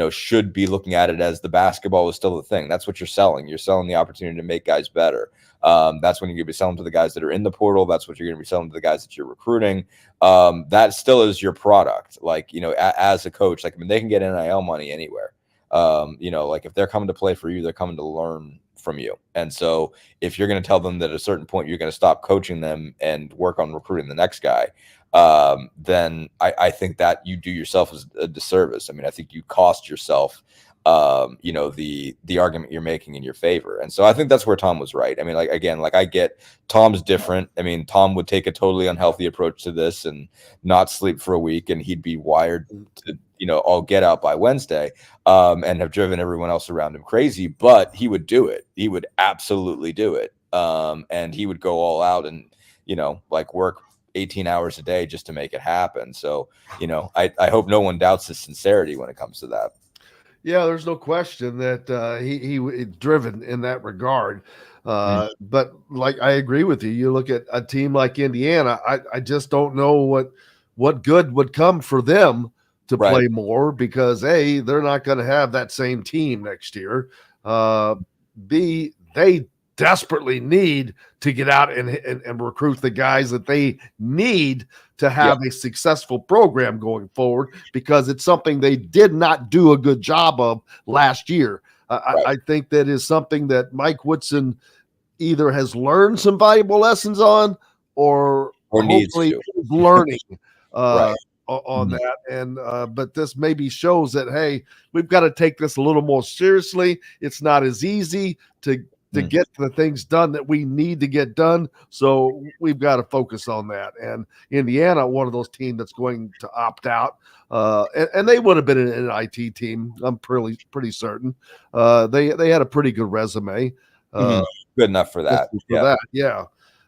should be looking at it as the basketball is still the thing. That's what you're selling. You're selling the opportunity to make guys better. That's when you're going to be selling to the guys that are in the portal. That's what you're going to be selling to the guys that you're recruiting. That still is your product. As a coach, they can get NIL money anywhere. If they're coming to play for you, they're coming to learn from you. And so if you're going to tell them that at a certain point you're going to stop coaching them and work on recruiting the next guy, then I think that you do yourself a disservice. I think you cost yourself, the argument you're making in your favor. And so I think that's where Tom was right. I get Tom's different. Tom would take a totally unhealthy approach to this and not sleep for a week, and he'd be wired to, all get out by Wednesday, and have driven everyone else around him crazy, but he would do it. He would absolutely do it. And he would go all out and, work 18 hours a day just to make it happen. So, I hope no one doubts his sincerity when it comes to that. Yeah, there's no question that he driven in that regard. But I agree with you. You look at a team like Indiana, I just don't know what good would come for them to play more, because A, they're not going to have that same team next year. B, they desperately need to get out and recruit the guys that they need to have a successful program going forward, because it's something they did not do a good job of last year. I think that is something that Mike Woodson either has learned some valuable lessons on or hopefully is learning on that. And but this maybe shows that, hey, we've got to take this a little more seriously. It's not as easy to get the things done that we need to get done. So we've got to focus on that. And Indiana, one of those teams that's going to opt out. And they would have been an IT team, I'm pretty certain. They had a pretty good resume. Good enough for that.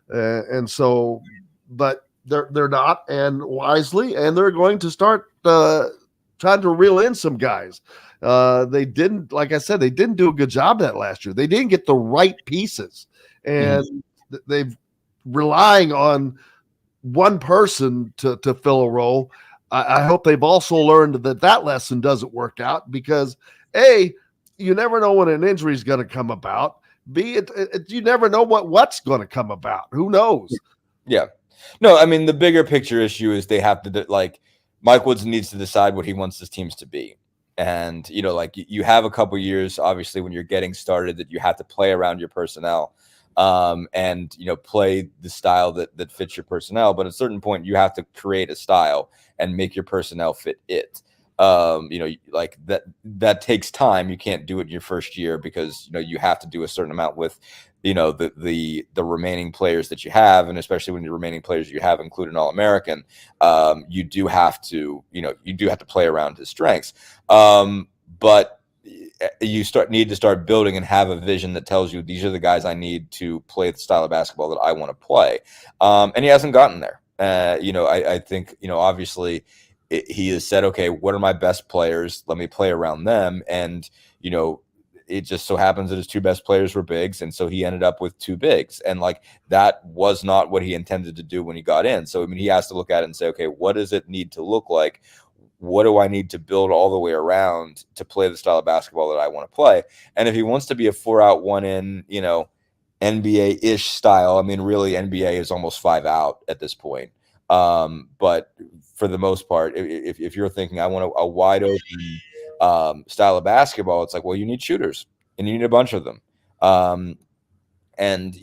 And so, but they're not, and wisely, and they're going to start trying to reel in some guys. They didn't, like I said, they didn't do a good job of that last year. They didn't get the right pieces, and they've relying on one person to fill a role. I hope they've also learned that lesson doesn't work out, because A, you never know when an injury is going to come about. B, you never know what's going to come about. Who knows? Yeah. No, the bigger picture issue is they have to, Mike Woods needs to decide what he wants his teams to be. And, you have a couple years, obviously, when you're getting started, that you have to play around your personnel, and, play the style that fits your personnel. But at a certain point, you have to create a style and make your personnel fit it. That takes time. You can't do it in your first year, because, you have to do a certain amount with, the remaining players that you have. And especially when the remaining players you have include an All-American, you do have to play around his strengths. But you need to start building and have a vision that tells you, these are the guys I need to play the style of basketball that I want to play. And he hasn't gotten there. I think, obviously he has said, okay, what are my best players? Let me play around them. And, it just so happens that his two best players were bigs. And so he ended up with two bigs. And that was not what he intended to do when he got in. So, he has to look at it and say, okay, what does it need to look like? What do I need to build all the way around to play the style of basketball that I want to play? And if he wants to be a 4-out, 1-in, NBA-ish style, really NBA is almost 5 out at this point. But for the most part, if you're thinking I want a wide open style of basketball, it's well, you need shooters and you need a bunch of them. And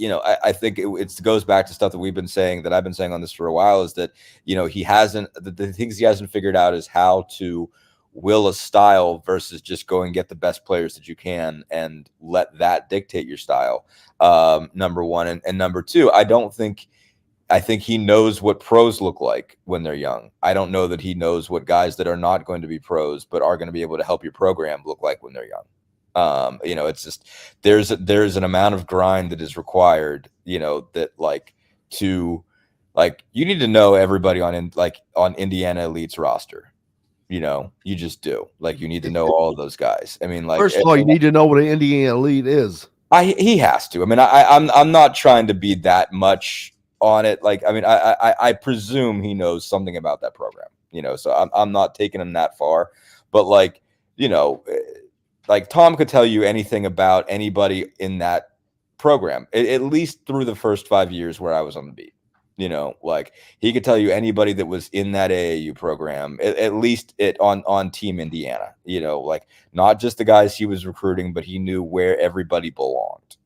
I think it goes back to stuff that we've been saying, that I've been saying on this for a while, is that he hasn't, the things he hasn't figured out is how to will a style versus just go and get the best players that you can and let that dictate your style. Number one. And number two, I think he knows what pros look like when they're young. I don't know that he knows what guys that are not going to be pros but are going to be able to help your program look like when they're young. It's just there's an amount of grind that is required. That you need to know everybody on Indiana Elite's roster. You just do. You need to know all of those guys. First of all, you need to know what an Indiana Elite is. He has to. I'm not trying to be that much on it. I presume he knows something about that program, so I'm not taking him that far, but like Tom could tell you anything about anybody in that program, at least through the first 5 years where I was on the beat. Like he could tell you anybody that was in that AAU program, at least on Team Indiana, like not just the guys he was recruiting, but he knew where everybody belonged.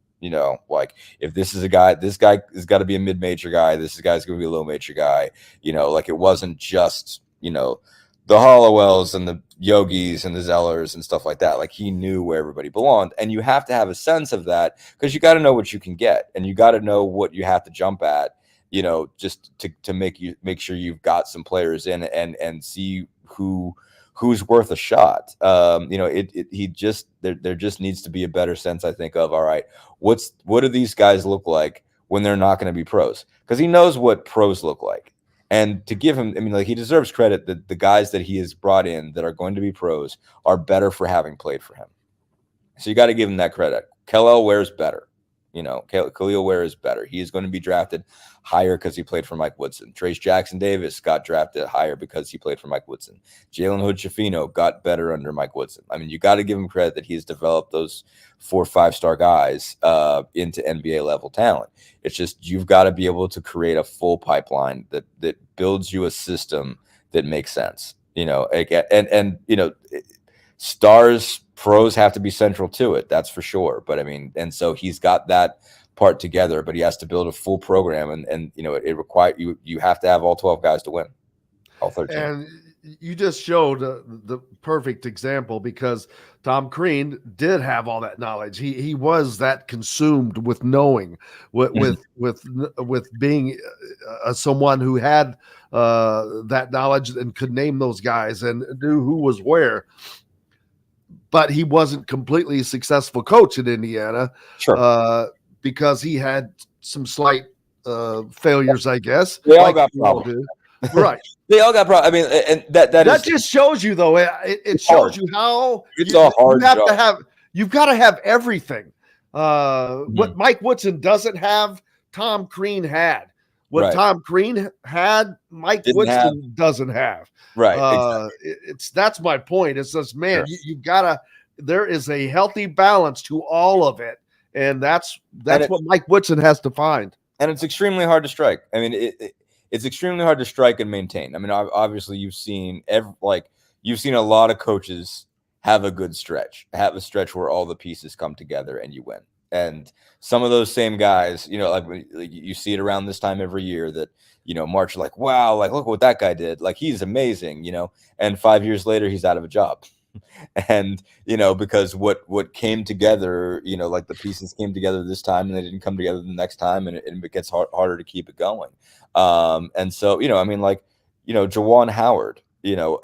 Like if this guy has got to be a mid-major guy, this guy's going to be a low-major guy, like it wasn't just, the Hollowells and the Yogis and the Zellers and stuff like that. Like he knew where everybody belonged. And you have to have a sense of that because you got to know what you can get and you got to know what you have to jump at, just to make sure you've got some players in and see who's worth a shot. There just needs to be a better sense, I think, of all right, what do these guys look like when they're not going to be pros? Because he knows what pros look like. And to give him, he deserves credit that the guys that he has brought in that are going to be pros are better for having played for him. So you got to give him that credit. Khalil Ware's better. Khalil Ware is better. He is going to be drafted higher because he played for Mike Woodson. Trace Jackson Davis got drafted higher because he played for Mike Woodson. Jalen Hood-Schifino got better under Mike Woodson. You got to give him credit that he has developed those 4 or 5-star guys into NBA level talent. It's just you've got to be able to create a full pipeline that builds you a system that makes sense. Stars, pros have to be central to it. That's for sure. But and so he's got that part together, but he has to build a full program and it requires you have to have all 12 guys to win. All 13. And you just showed the perfect example because Tom Crean did have all that knowledge. He was that consumed with knowing, with being someone who had that knowledge and could name those guys and knew who was where. But he wasn't completely a successful coach in Indiana, sure, because he had some slight failures, I guess. They all got problems. Right. They all got problems. And that just shows you, though. It shows hard. you how it's a hard job. You've got to have everything. What Mike Woodson doesn't have, Tom Crean had. What Tom Crean had, Mike Woodson doesn't have. Right. Exactly. That's my point. It's just, man, you've got to. There is a healthy balance to all of it, and that's what Mike Woodson has to find. And it's extremely hard to strike. It's extremely hard to strike and maintain. Obviously, you've seen a lot of coaches have a good stretch, have a stretch where all the pieces come together and you win. And some of those same guys, you see it around this time every year that, March like, wow, like look what that guy did. Like he's amazing, and 5 years later he's out of a job. And, because what came together, like the pieces came together this time and they didn't come together the next time and it gets harder to keep it going. And so, Jawan Howard,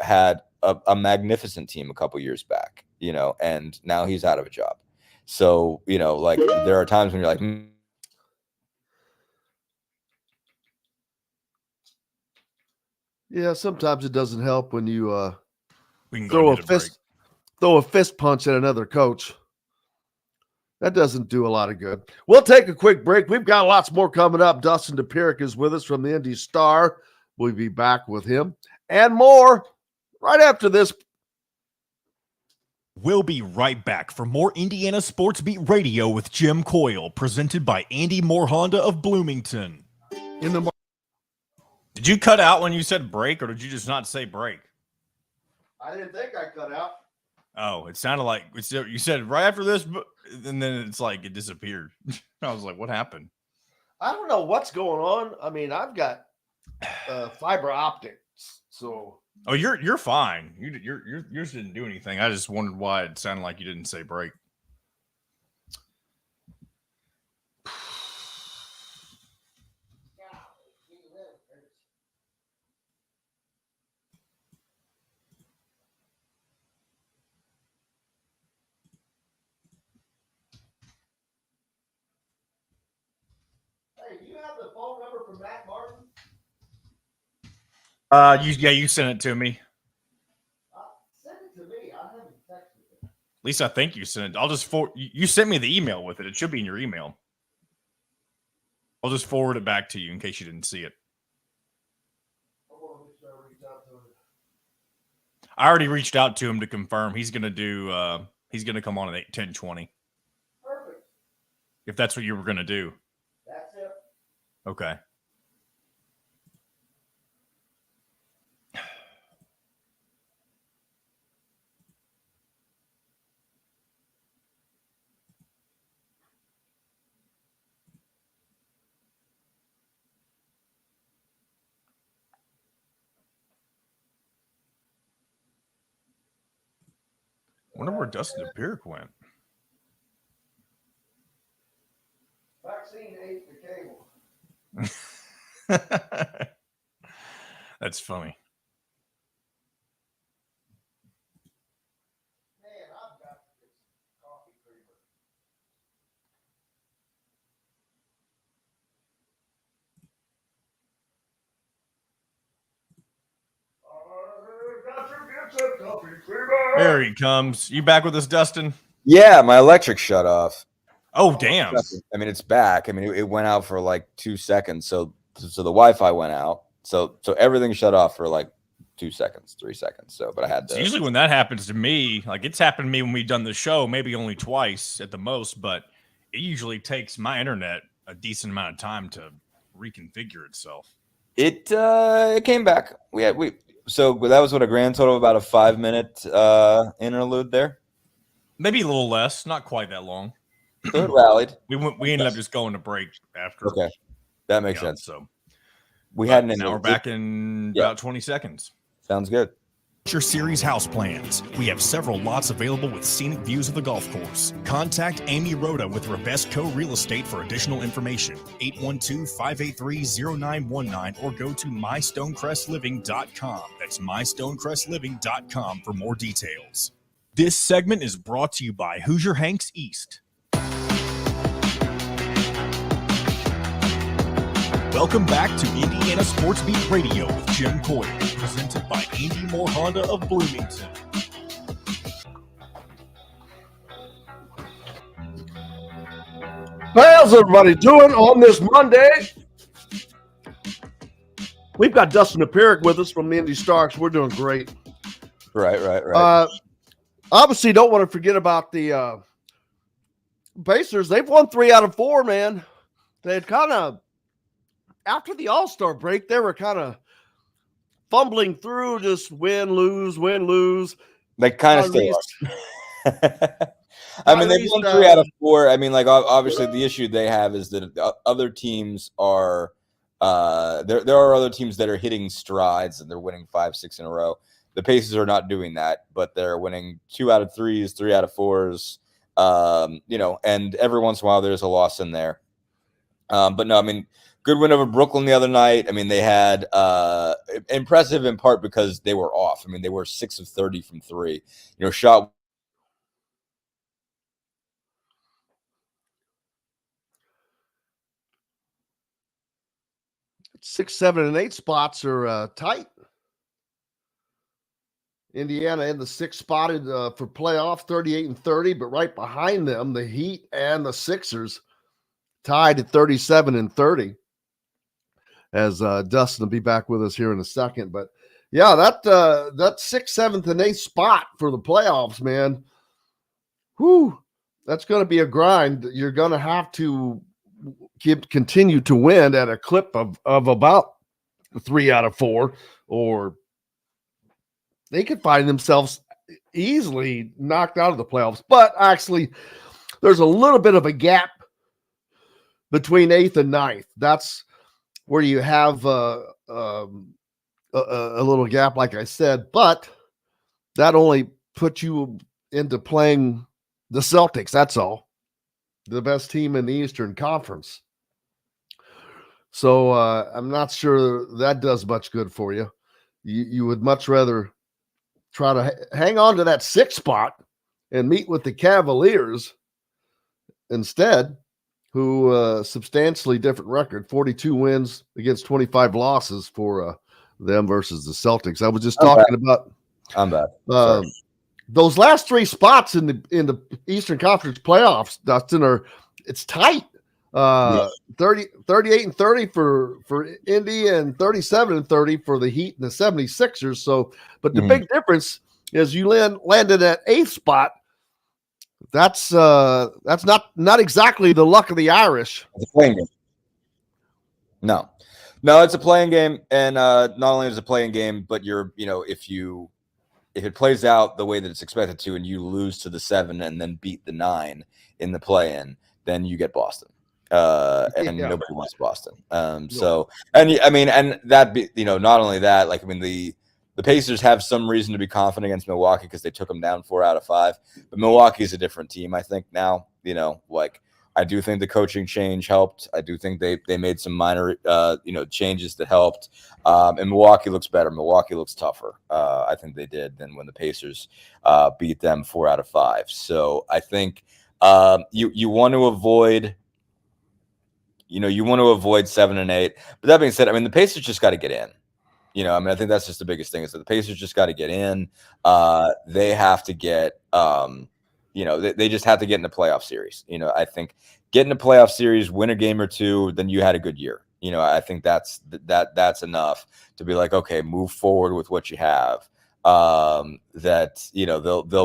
had a magnificent team a couple years back, and now he's out of a job. So, there are times when you're like, Yeah, sometimes it doesn't help when you throw a fist punch at another coach. That doesn't do a lot of good. We'll take a quick break. We've got lots more coming up. Dustin Dopirak is with us from the Indy Star. We'll be back with him and more right after this. We'll be right back for more Indiana Sports Beat Radio with Jim Coyle, presented by Andy Moore Honda of Bloomington. Did you cut out when you said break, or did you just not say break? I didn't think I cut out. Oh, it sounded like you said right after this, and then it's like it disappeared. I was like, what happened? I don't know what's going on. I've got fiber optics, so. Oh, you're fine. Yours didn't do anything. I just wondered why it sounded like you didn't say break. Hey, do you have the phone number for Matt Martin? You sent it to me. Send it to me. I haven't texted it. At least I think you sent it. I'll just forward. You sent me the email with it. It should be in your email. I'll just forward it back to you in case you didn't see it. I already reached out to him to confirm he's going to do. He's going to come on at 10:20. Perfect. If that's what you were going to do. That's it. Okay. I wonder where Dustin Dopirak went. Vaccine ate the cable. That's funny. Man, I've got this coffee creamer. There he comes. You back with us, Dustin? Yeah, my electric shut off. Oh, damn. I mean, it's back. I mean, it went out for like 2 seconds. So the Wi-Fi went out. So everything shut off for like 2 seconds, 3 seconds. So, but I had to. So usually when that happens to me, like it's happened to me when we've done the show, maybe only twice at the most, but it usually takes my internet a decent amount of time to reconfigure itself. It came back. So that was what, a grand total of about a 5-minute interlude there. Maybe a little less, not quite that long. So it rallied. We ended up just going to break after. Okay, that makes sense. So we had an now we're back in about 20 seconds. Sounds good. Fischer Series house plans. We have several lots available with scenic views of the golf course. Contact Amy Rhoda with Ravesco Real Estate for additional information. 812-583-0919 or go to mystonecrestliving.com. That's mystonecrestliving.com for more details. This segment is brought to you by Hoosier Hanks East. Welcome back to Indiana Sports Beat Radio with Jim Coyle, presented by Andy Moore Honda of Bloomington. How's everybody doing on this Monday? We've got Dustin Dopirak with us from the Indy Starks. We're doing great. Right. Obviously, don't want to forget about the Pacers. They've won 3 out of 4, man. They had kind of, after the All-Star break, they were kind of fumbling through, just win, lose. They kind of still are. I mean, they've won 3 out of 4. I mean, like, obviously the issue they have is that other teams are there are other teams that are hitting strides and they're winning 5-6 in a row. The Pacers are not doing that, but they're winning 2 out of 3s, 3 out of 4s, and every once in a while there's a loss in there. But no, I mean, good win over Brooklyn the other night. I mean, they had impressive in part because they were off. I mean, they were 6 of 30 from 3. Shot 6, 7, and 8 spots are tight. Indiana in the 6th spotted for playoff, 38 and 30, but right behind them, the Heat and the Sixers tied at 37 and 30. As Dustin will be back with us here in a second. But yeah, that 6th, 7th, and 8th spot for the playoffs, man. Whew, that's going to be a grind. You're going to have to continue to win at a clip of about 3 out of 4, or they could find themselves easily knocked out of the playoffs. But actually, there's a little bit of a gap between 8th and 9th. That's where you have a little gap, like I said. But that only puts you into playing the Celtics. That's all. The best team in the Eastern Conference. So I'm not sure that does much good for you. You would much rather try to hang on to that 6th spot and meet with the Cavaliers instead, who substantially different record, 42 wins against 25 losses for them versus the Celtics. I was just talking about. I'm back. Those last 3 spots in the Eastern Conference playoffs, Dustin, it's tight. 38-30 for Indy and 37-30 for the Heat and the 76ers. So, but the big difference is you landed at 8th spot. That's not exactly the luck of the Irish. It's a playing game. No, it's a playing game, and not only is it a playing game, but if it plays out the way that it's expected to, and you lose to the 7 and then beat the 9 in the play-in, then you get Boston. And nobody wants Boston. So, and I mean, and that be, not only that, like, I mean, the Pacers have some reason to be confident against Milwaukee because they took them down 4 out of 5, but Milwaukee is a different team. I think now, like, I do think the coaching change helped. I do think they made some minor, changes that helped. And Milwaukee looks better. Milwaukee looks tougher. I think they did than when the Pacers beat them 4 out of 5. So I think you want to avoid. You want to avoid 7 and 8. But that being said, I mean, the Pacers just got to get in. I think that's just the biggest thing is that the Pacers just got to get in. They have to get, they just have to get in the playoff series. I think get in a playoff series, win a game or two, then you had a good year. I think that's enough to be like, okay, move forward with what you have. They'll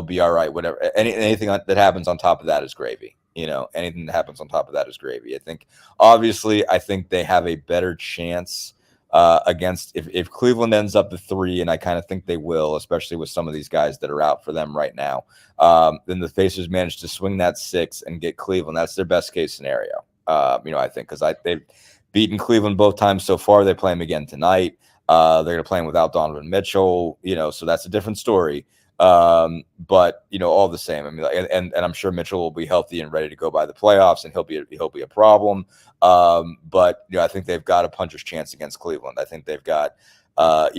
be all right. Whatever, anything that happens on top of that is gravy. Anything that happens on top of that is gravy. I think they have a better chance against if Cleveland ends up the 3, and I kind of think they will, especially with some of these guys that are out for them right now. Then the Pacers manage to swing that 6 and get Cleveland. That's their best case scenario. I think because they've beaten Cleveland both times so far. They play them again tonight. They're going to play them without Donovan Mitchell. So that's a different story. But all the same, I mean, and I'm sure Mitchell will be healthy and ready to go by the playoffs, and he'll be a problem. But I think they've got a puncher's chance against Cleveland. I think they've got, I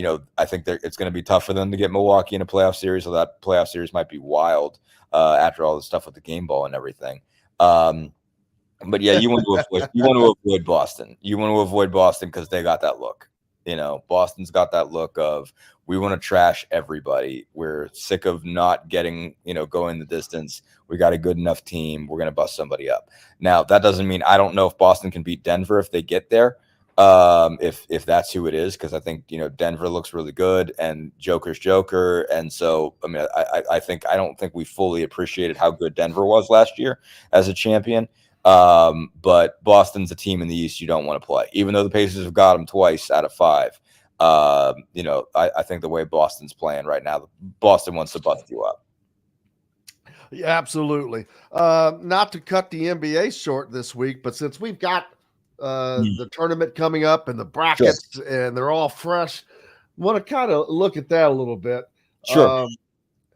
think it's going to be tough for them to get Milwaukee in a playoff series. So that playoff series might be wild after all the stuff with the game ball and everything. But yeah, you want to avoid Boston. You want to avoid Boston because they got that look. Boston's got that look of we want to trash everybody. We're sick of not getting, going the distance. We got a good enough team. We're going to bust somebody up. Now, that doesn't mean I don't know if Boston can beat Denver if they get there, if that's who it is, because I think, Denver looks really good and Joker's Joker. And so, I mean, I don't think we fully appreciated how good Denver was last year as a champion. But Boston's a team in the East you don't want to play, even though the Pacers have got them twice out of 5. I think the way Boston's playing right now, Boston wants to bust you up. Yeah, absolutely. Not to cut the NBA short this week, but since we've got the tournament coming up and the brackets and they're all fresh, want to kind of look at that a little bit. Sure.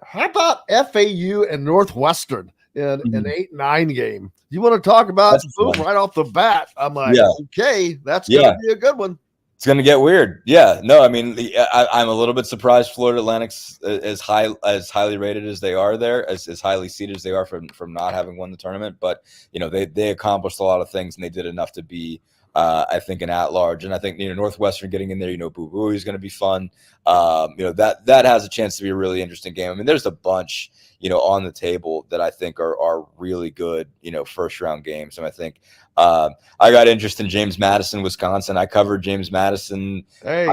How about FAU and Northwestern in an 8-9 game? You want to talk about boom right off the bat? I'm like, okay, that's going to be a good one. It's going to get weird. Yeah. No, I mean, I'm a little bit surprised Florida Atlantic's as highly rated as they are there, as highly seeded as they are from not having won the tournament. But, they accomplished a lot of things, and they did enough to be, I think, an at-large. And I think, Northwestern getting in there, Boo Boo is going to be fun. That has a chance to be a really interesting game. I mean, there's a bunch, on the table that I think are really good, first-round games. And I think I got interest in James Madison, Wisconsin. I covered James Madison. Hey.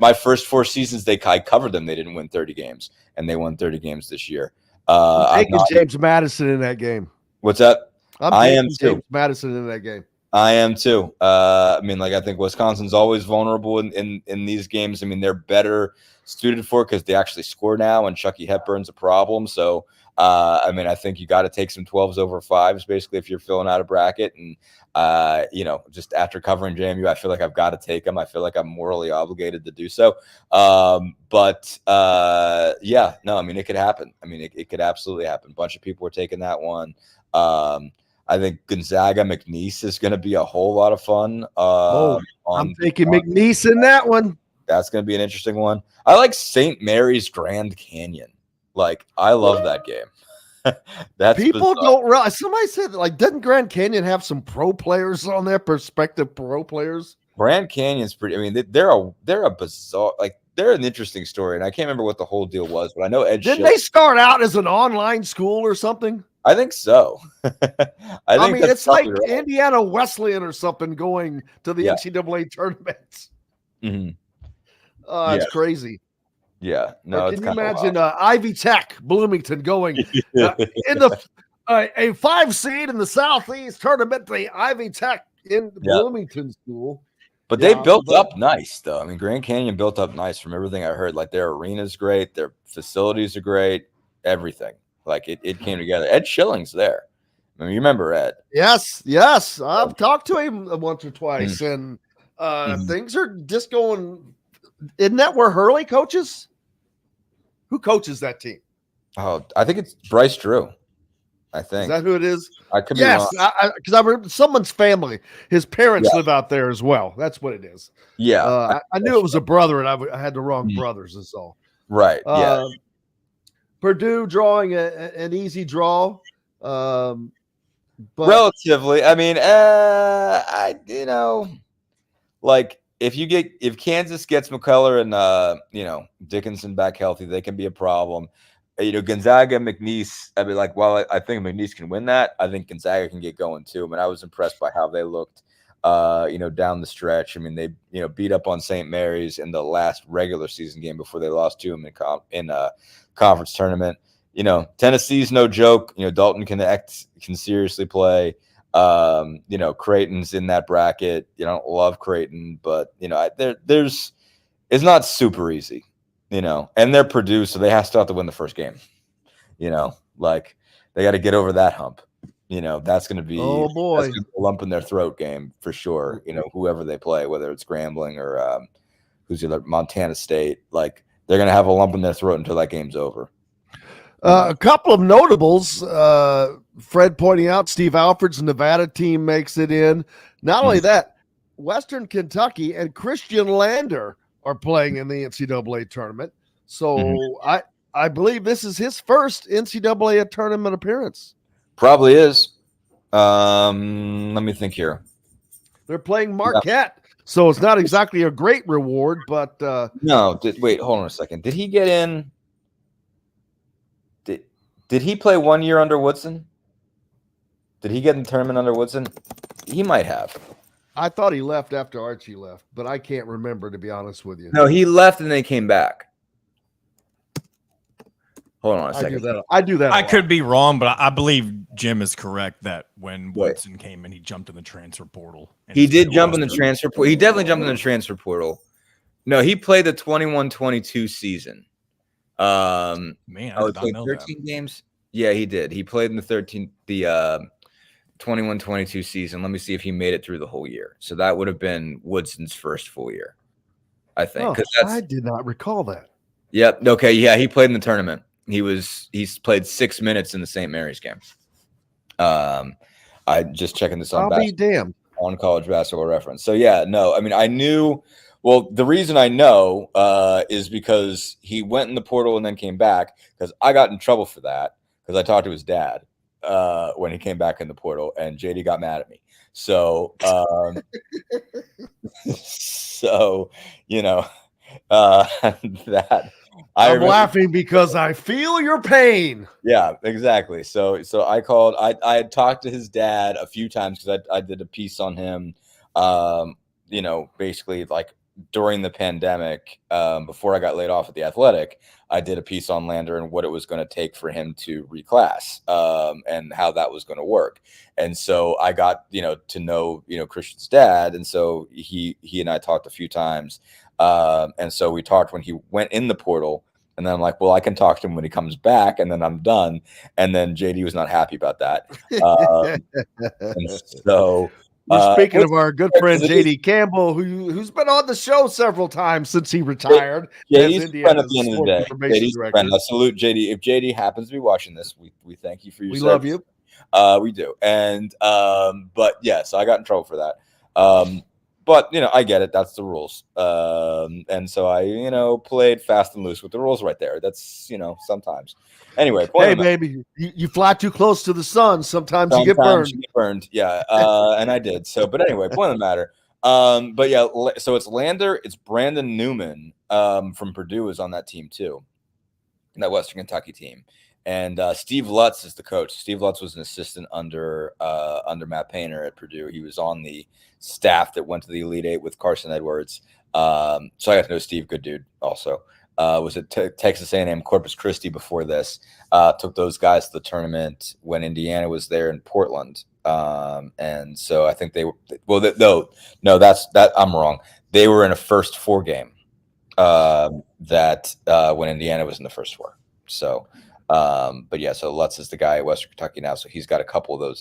My first 4 seasons, I covered them. They didn't win 30 games, and they won 30 games this year. I'm taking James Madison in that game. What's that? I am too. James Madison in that game. I am too. I mean, I think Wisconsin's always vulnerable in these games. I mean, they're better suited for it because they actually score now, and Chucky Hepburn's a problem. So, I mean, I think you got to take some 12s over 5s, basically, if you're filling out a bracket. And, just after covering JMU, I feel like I've got to take them. I feel like I'm morally obligated to do so. Yeah, no, I mean, it could happen. I mean, it could absolutely happen. A bunch of people were taking that one. I think Gonzaga McNeese is going to be a whole lot of fun. I'm taking McNeese in that one. That's going to be an interesting one. I like St. Mary's Grand Canyon. I love that game. That's people don't realize. Somebody said doesn't Grand Canyon have some pro players on there, prospective pro players? Grand Canyon's pretty. I mean, they're a bizarre. They're an interesting story, and I can't remember what the whole deal was, but I know Didn't they start out as an online school or something? I think so. I mean, it's like Indiana Wesleyan or something going to the NCAA tournaments. Mm-hmm. It's crazy. Yeah. No, can you imagine Ivy Tech, Bloomington going in the a 5 seed in the Southeast tournament, the Ivy Tech in Bloomington school. But they built up nice, though. I mean, Grand Canyon built up nice from everything I heard. Like, their arena's great. Their facilities are great. Everything. Like, it came together. Ed Schilling's there. I mean, you remember Ed? Yes. I've talked to him once or twice, and things are just going. Isn't that where Hurley coaches? Who coaches that team? Oh, I think it's Bryce Drew. I think. Is that who it is? I could be wrong. Because I remember someone's family. His parents live out there as well. That's what it is. Yeah. I knew it was a brother, and I had the wrong brothers. Is all. Right. Yeah. Purdue drawing an easy draw. But relatively. I mean, like if Kansas gets McCullough and Dickinson back healthy, they can be a problem. Gonzaga, McNeese. I mean, like, while I think McNeese can win that, I think Gonzaga can get going too. I mean, I was impressed by how they looked, down the stretch. I mean, they, beat up on St. Mary's in the last regular season game before they lost to them in a conference tournament. Tennessee's no joke. Dalton can seriously play. Creighton's in that bracket. I don't love Creighton, but it's not super easy. And they're Purdue, so they still have to win the first game. Like, they got to get over that hump. That's going to be a lump in their throat game for sure. Whoever they play, whether it's Grambling or who's the other, Montana State, like, they're going to have a lump in their throat until that game's over. A couple of notables, Fred pointing out, Steve Alford's Nevada team makes it in. Not only that, Western Kentucky and Christian Lander are playing in the NCAA tournament. So I believe this is his first NCAA tournament appearance. Probably is. Let me think here. They're playing Marquette, so it's not exactly a great reward, but no. Wait, hold on a second. Did he get in? Did he play 1 year under Woodson? Did he get in the tournament under Woodson? He might have. I thought he left after Archie left, but I can't remember, to be honest with you. No, he left and then he came back. Hold on a second. I do that. I could be wrong, but I believe Jim is correct that when Woodson came in, he jumped in the transfer portal. He did jump in the transfer portal. He definitely jumped in the transfer portal. No, he played the 21-22 season. Man, I did not know 13 that. games. Yeah, he did. He played in the 21-22 season. Let me see if he made it through the whole year. So that would have been Woodson's first full year, I think. I did not recall that. Yep. Okay. Yeah, he played in the tournament. He's played 6 minutes in the St. Mary's game. I just checking this on. I'll be damned. On College Basketball Reference. So yeah, no. I mean, I knew. Well, the reason I know is because he went in the portal and then came back, because I got in trouble for that because I talked to his dad when he came back in the portal, and JD got mad at me. So, that I'm laughing because I feel your pain. Yeah, exactly. So I called. I had talked to his dad a few times because I did a piece on him. Basically like during the pandemic, before I got laid off at the Athletic, I did a piece on Lander and what it was going to take for him to reclass, and how that was going to work. And so I got, to know, Christian's dad. And so he and I talked a few times. And so we talked when he went in the portal, and then I'm like, well, I can talk to him when he comes back, and then I'm done. And then JD was not happy about that. And so speaking of our good friend JD Campbell, who's been on the show several times since he retired. JD's friend at the end of the day. JD's friend. I salute JD. If JD happens to be watching this, we thank you for your service. Love you. We do. And but yeah, so I got in trouble for that. But I get it. That's the rules. And so I, played fast and loose with the rules right there. That's, sometimes. Anyway, hey, baby, you fly too close to the sun. Sometimes you get burned. Yeah. And I did. So, but anyway, point of the matter. But yeah, so it's Lander, it's Brandon Newman from Purdue is on that team too, that Western Kentucky team. And Steve Lutz is the coach. Steve Lutz was an assistant under Matt Painter at Purdue. He was on the staff that went to the Elite Eight with Carson Edwards. So I got to know Steve, good dude also. Was at Texas A&M Corpus Christi before this. Took those guys to the tournament when Indiana was there in Portland. And so I think they were I'm wrong. They were in a first 4 game when Indiana was in the first 4. So but yeah, so Lutz is the guy at Western Kentucky now. So he's got a couple of those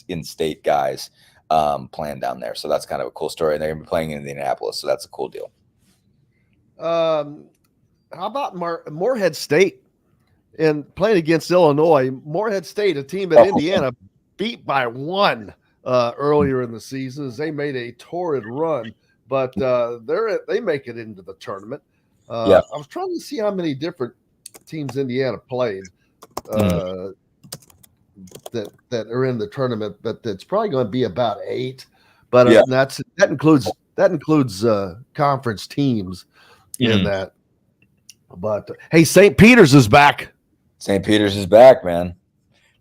in-state guys playing down there. So that's kind of a cool story. And they're going to be playing in Indianapolis. So that's a cool deal. How about Morehead State and playing against Illinois? Morehead State, a team that Indiana beat by 1 earlier in the season, as they made a torrid run, but they make it into the tournament. I was trying to see how many different teams Indiana played that are in the tournament, but it's probably going to be about 8. But that includes conference teams in that. But hey, St. Peter's is back. St. Peter's is back, man.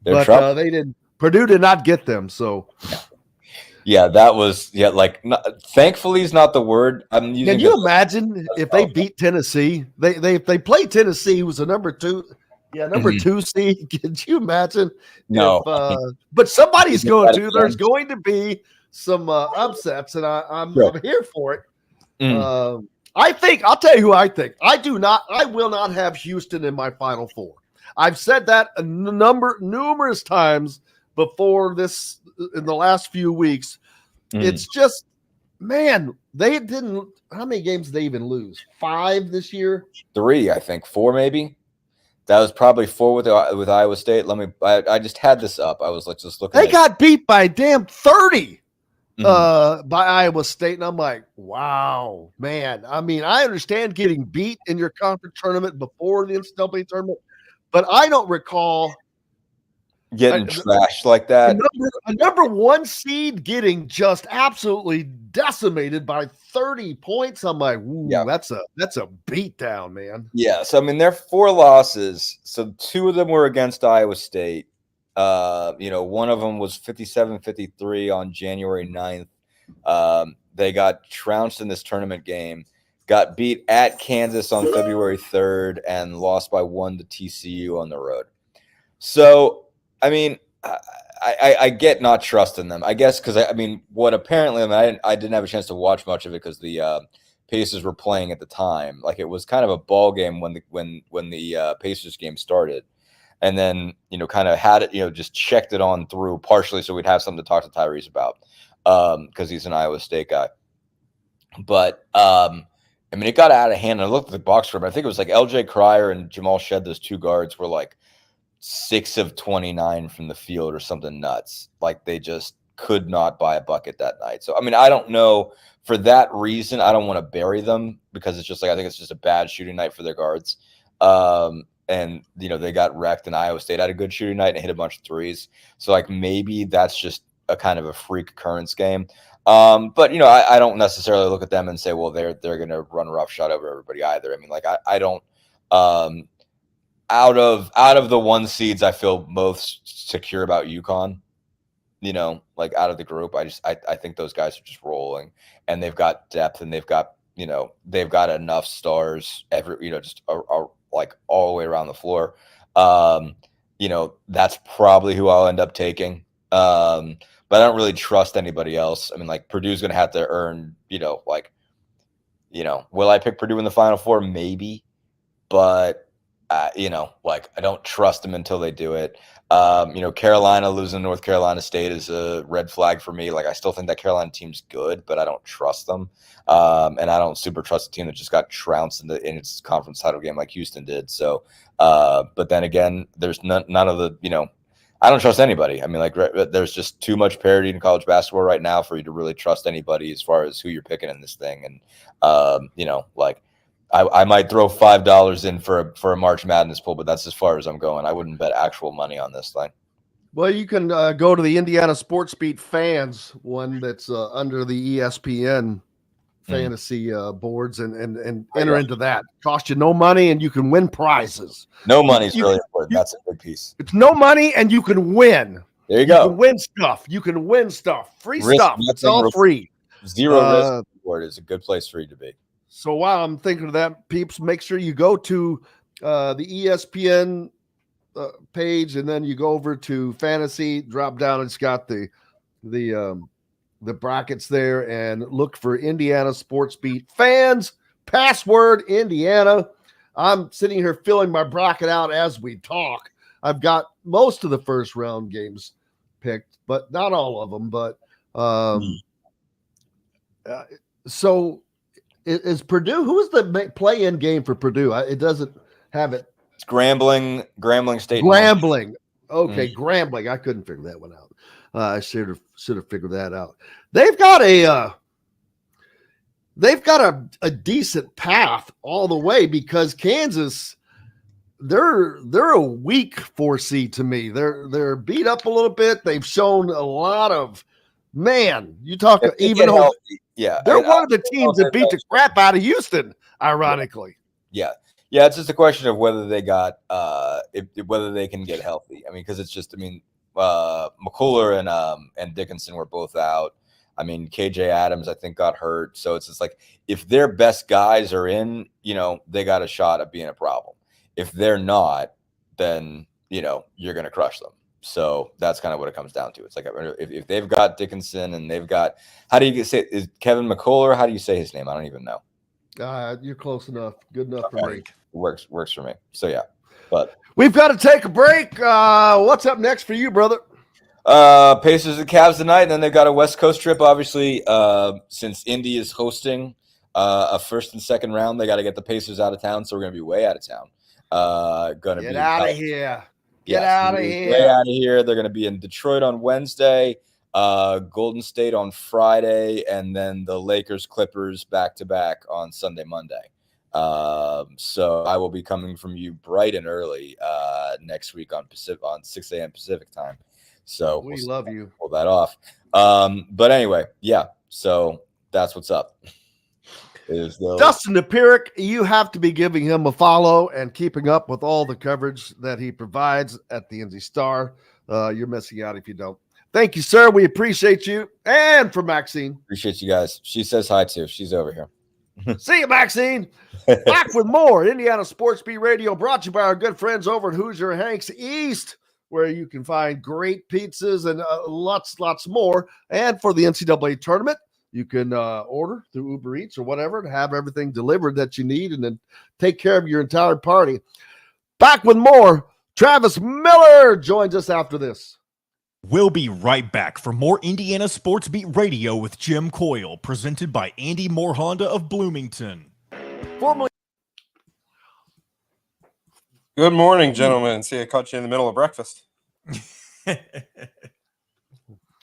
Purdue did not get them, so. Yeah, that was thankfully is not the word I'm using. Can you imagine if they beat Tennessee? They played Tennessee, who was a number 2 seed. Could you imagine? No. But somebody's going to. There's going to be some upsets, and I'm here for it. I think I'll tell you who I think. I will not have Houston in my Final Four. I've said that numerous times before this in the last few weeks. It's just, man, they didn't. How many games did they even lose? 5 this year? 3, I think. 4, maybe. That was probably 4 with Iowa State. I just had this up. I was just looking. They got beat by damn 30 by Iowa State, and I'm like, wow, man. I mean, I understand getting beat in your conference tournament before the NCAA tournament, but I don't recall getting trashed like that. A number 1 seed getting just absolutely decimated by 30 points. I'm like, that's a beatdown, man. Yeah. So I mean, they're 4 losses. So 2 of them were against Iowa State. One of them was 57-53 on January 9th. They got trounced in this tournament game, got beat at Kansas on February 3rd, and lost by 1 to TCU on the road. So, I mean, I get not trusting them, I guess, because I didn't have a chance to watch much of it because the Pacers were playing at the time. Like, it was kind of a ball game when the Pacers game started, and then kind of had it, just checked it on through partially so we'd have something to talk to Tyrese about because he's an Iowa State guy. But it got out of hand. And I looked at the box score, but I think it was like LJ Cryer and Jamal Shed, those 2 guards, were like 6 of 29 from the field or something nuts. Like, they just could not buy a bucket that night. So, I mean, I don't know. For that reason, I don't want to bury them because it's just like, I think it's just a bad shooting night for their guards. And, they got wrecked, and Iowa State had a good shooting night and hit a bunch of threes. So, like, maybe that's just a kind of a freak occurrence game. But, I don't necessarily look at them and say, well, they're going to run roughshod over everybody either. I mean, like, I don't out of the 1 seeds, I feel most secure about UConn. Like, out of the group, I think those guys are just rolling, and they've got depth, and they've got enough stars like all the way around the floor. That's probably who I'll end up taking. But I don't really trust anybody else. I mean, like, Purdue's going to have to earn, will I pick Purdue in the Final Four? Maybe, but I don't trust them until they do it. Carolina losing to North Carolina State is a red flag for me. Like, I still think that Carolina team's good, but I don't trust them. And I don't super trust a team that just got trounced in its conference title game like Houston did. So, but then again, there's none of the, I don't trust anybody. I mean, like, there's just too much parity in college basketball right now for you to really trust anybody as far as who you're picking in this thing. And, I might throw $5 in for a March Madness pool, but that's as far as I'm going. I wouldn't bet actual money on this thing. Well, you can go to the Indiana Sports Beat Fans one that's under the ESPN fantasy boards and enter into that. Cost you no money and you can win prizes. No money's really important. That's a good piece. It's no money and you can win. There you go. You can win stuff. You can win stuff. Free stuff. It's all free. Zero risk reward is a good place for you to be. So while I'm thinking of that, peeps, make sure you go to the ESPN page, and then you go over to fantasy, drop down. It's got the brackets there, and look for Indiana Sports Beat fans. Password Indiana. I'm sitting here filling my bracket out as we talk. I've got most of the first round games picked, but not all of them. But so is Purdue? Who is the play-in game for Purdue? It doesn't have it. It's Grambling State. Grambling. Okay, Grambling. I couldn't figure that one out. I should have figured that out. They've got a decent path all the way because Kansas, they're a weak 4C to me. They're beat up a little bit. They've shown a lot of you talk even though they're one of the teams that beat the crap out of Houston, ironically. Yeah. Yeah, it's just a question of whether they got whether they can get healthy. I mean, because it's just, McCullough and Dickinson were both out. I mean, KJ Adams, I think, got hurt. So it's just like if their best guys are in, they got a shot at being a problem. If they're not, then, you're going to crush them. So that's kind of what it comes down to. It's like if they've got Dickinson and they've got, how do you say, is Kevin McCullough? How do you say his name? I don't even know. You're close enough. Good enough for me. Works for me. So yeah, but we've got to take a break. What's up next for you, brother? Pacers and Cavs tonight, and then they've got a West Coast trip. Obviously, since Indy is hosting a first and second round, they got to get the Pacers out of town. So we're gonna be way out of town. Get out of here. Get out of here. Way out of here. They're gonna be in Detroit on Wednesday. Golden State on Friday, and then the Lakers Clippers back to back on Sunday, Monday. So I will be coming from you bright and early next week on 6 a.m. Pacific time. So we love you. Pull that off. But anyway, yeah. So that's what's up. Dustin Dopirak, you have to be giving him a follow and keeping up with all the coverage that he provides at the NZ Star. You're missing out if you don't. Thank you, sir. We appreciate you. And for Maxine. Appreciate you guys. She says hi too. She's over here. See you, Maxine. Back with more Indiana Sports Beat Radio, brought to you by our good friends over at Hoosier Hanks East, where you can find great pizzas and lots more. And for the NCAA tournament, you can order through Uber Eats or whatever to have everything delivered that you need and then take care of your entire party. Back with more. Travis Miller joins us after this. We'll be right back for more Indiana Sports Beat Radio with Jim Coyle, presented by Andy Moore Honda of Bloomington. Good morning, gentlemen. See, I caught you in the middle of breakfast.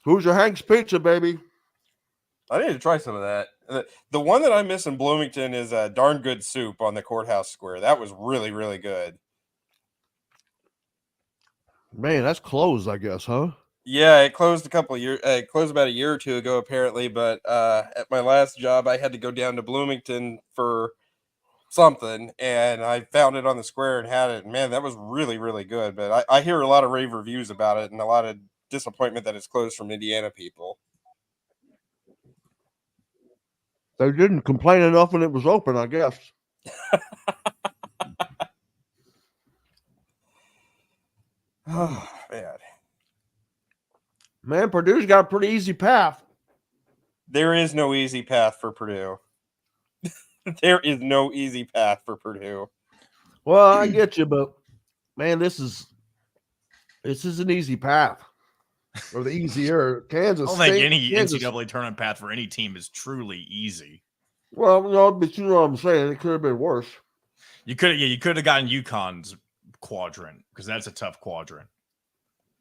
Hoosier Hank's Pizza, baby. I need to try some of that. The one that I miss in Bloomington is a darn good soup on the courthouse square. That was really, really good. Man, that's closed, I guess, huh? Yeah, it closed it closed about a year or two ago, apparently. But at my last job, I had to go down to Bloomington for something, and I found it on the square and had it. And man, that was really, really good. But I hear a lot of rave reviews about it and a lot of disappointment that it's closed from Indiana people. They didn't complain enough when it was open, I guess. Oh, man. Man, Purdue's got a pretty easy path. There is no easy path for Purdue. There is no easy path for Purdue. Well, I get you, but man, this is an easy path. Or the easier Kansas. I don't think any NCAA tournament path for any team is truly easy. Well, no, but you know what I'm saying. It could have been worse. You could have gotten UConn's quadrant because that's a tough quadrant.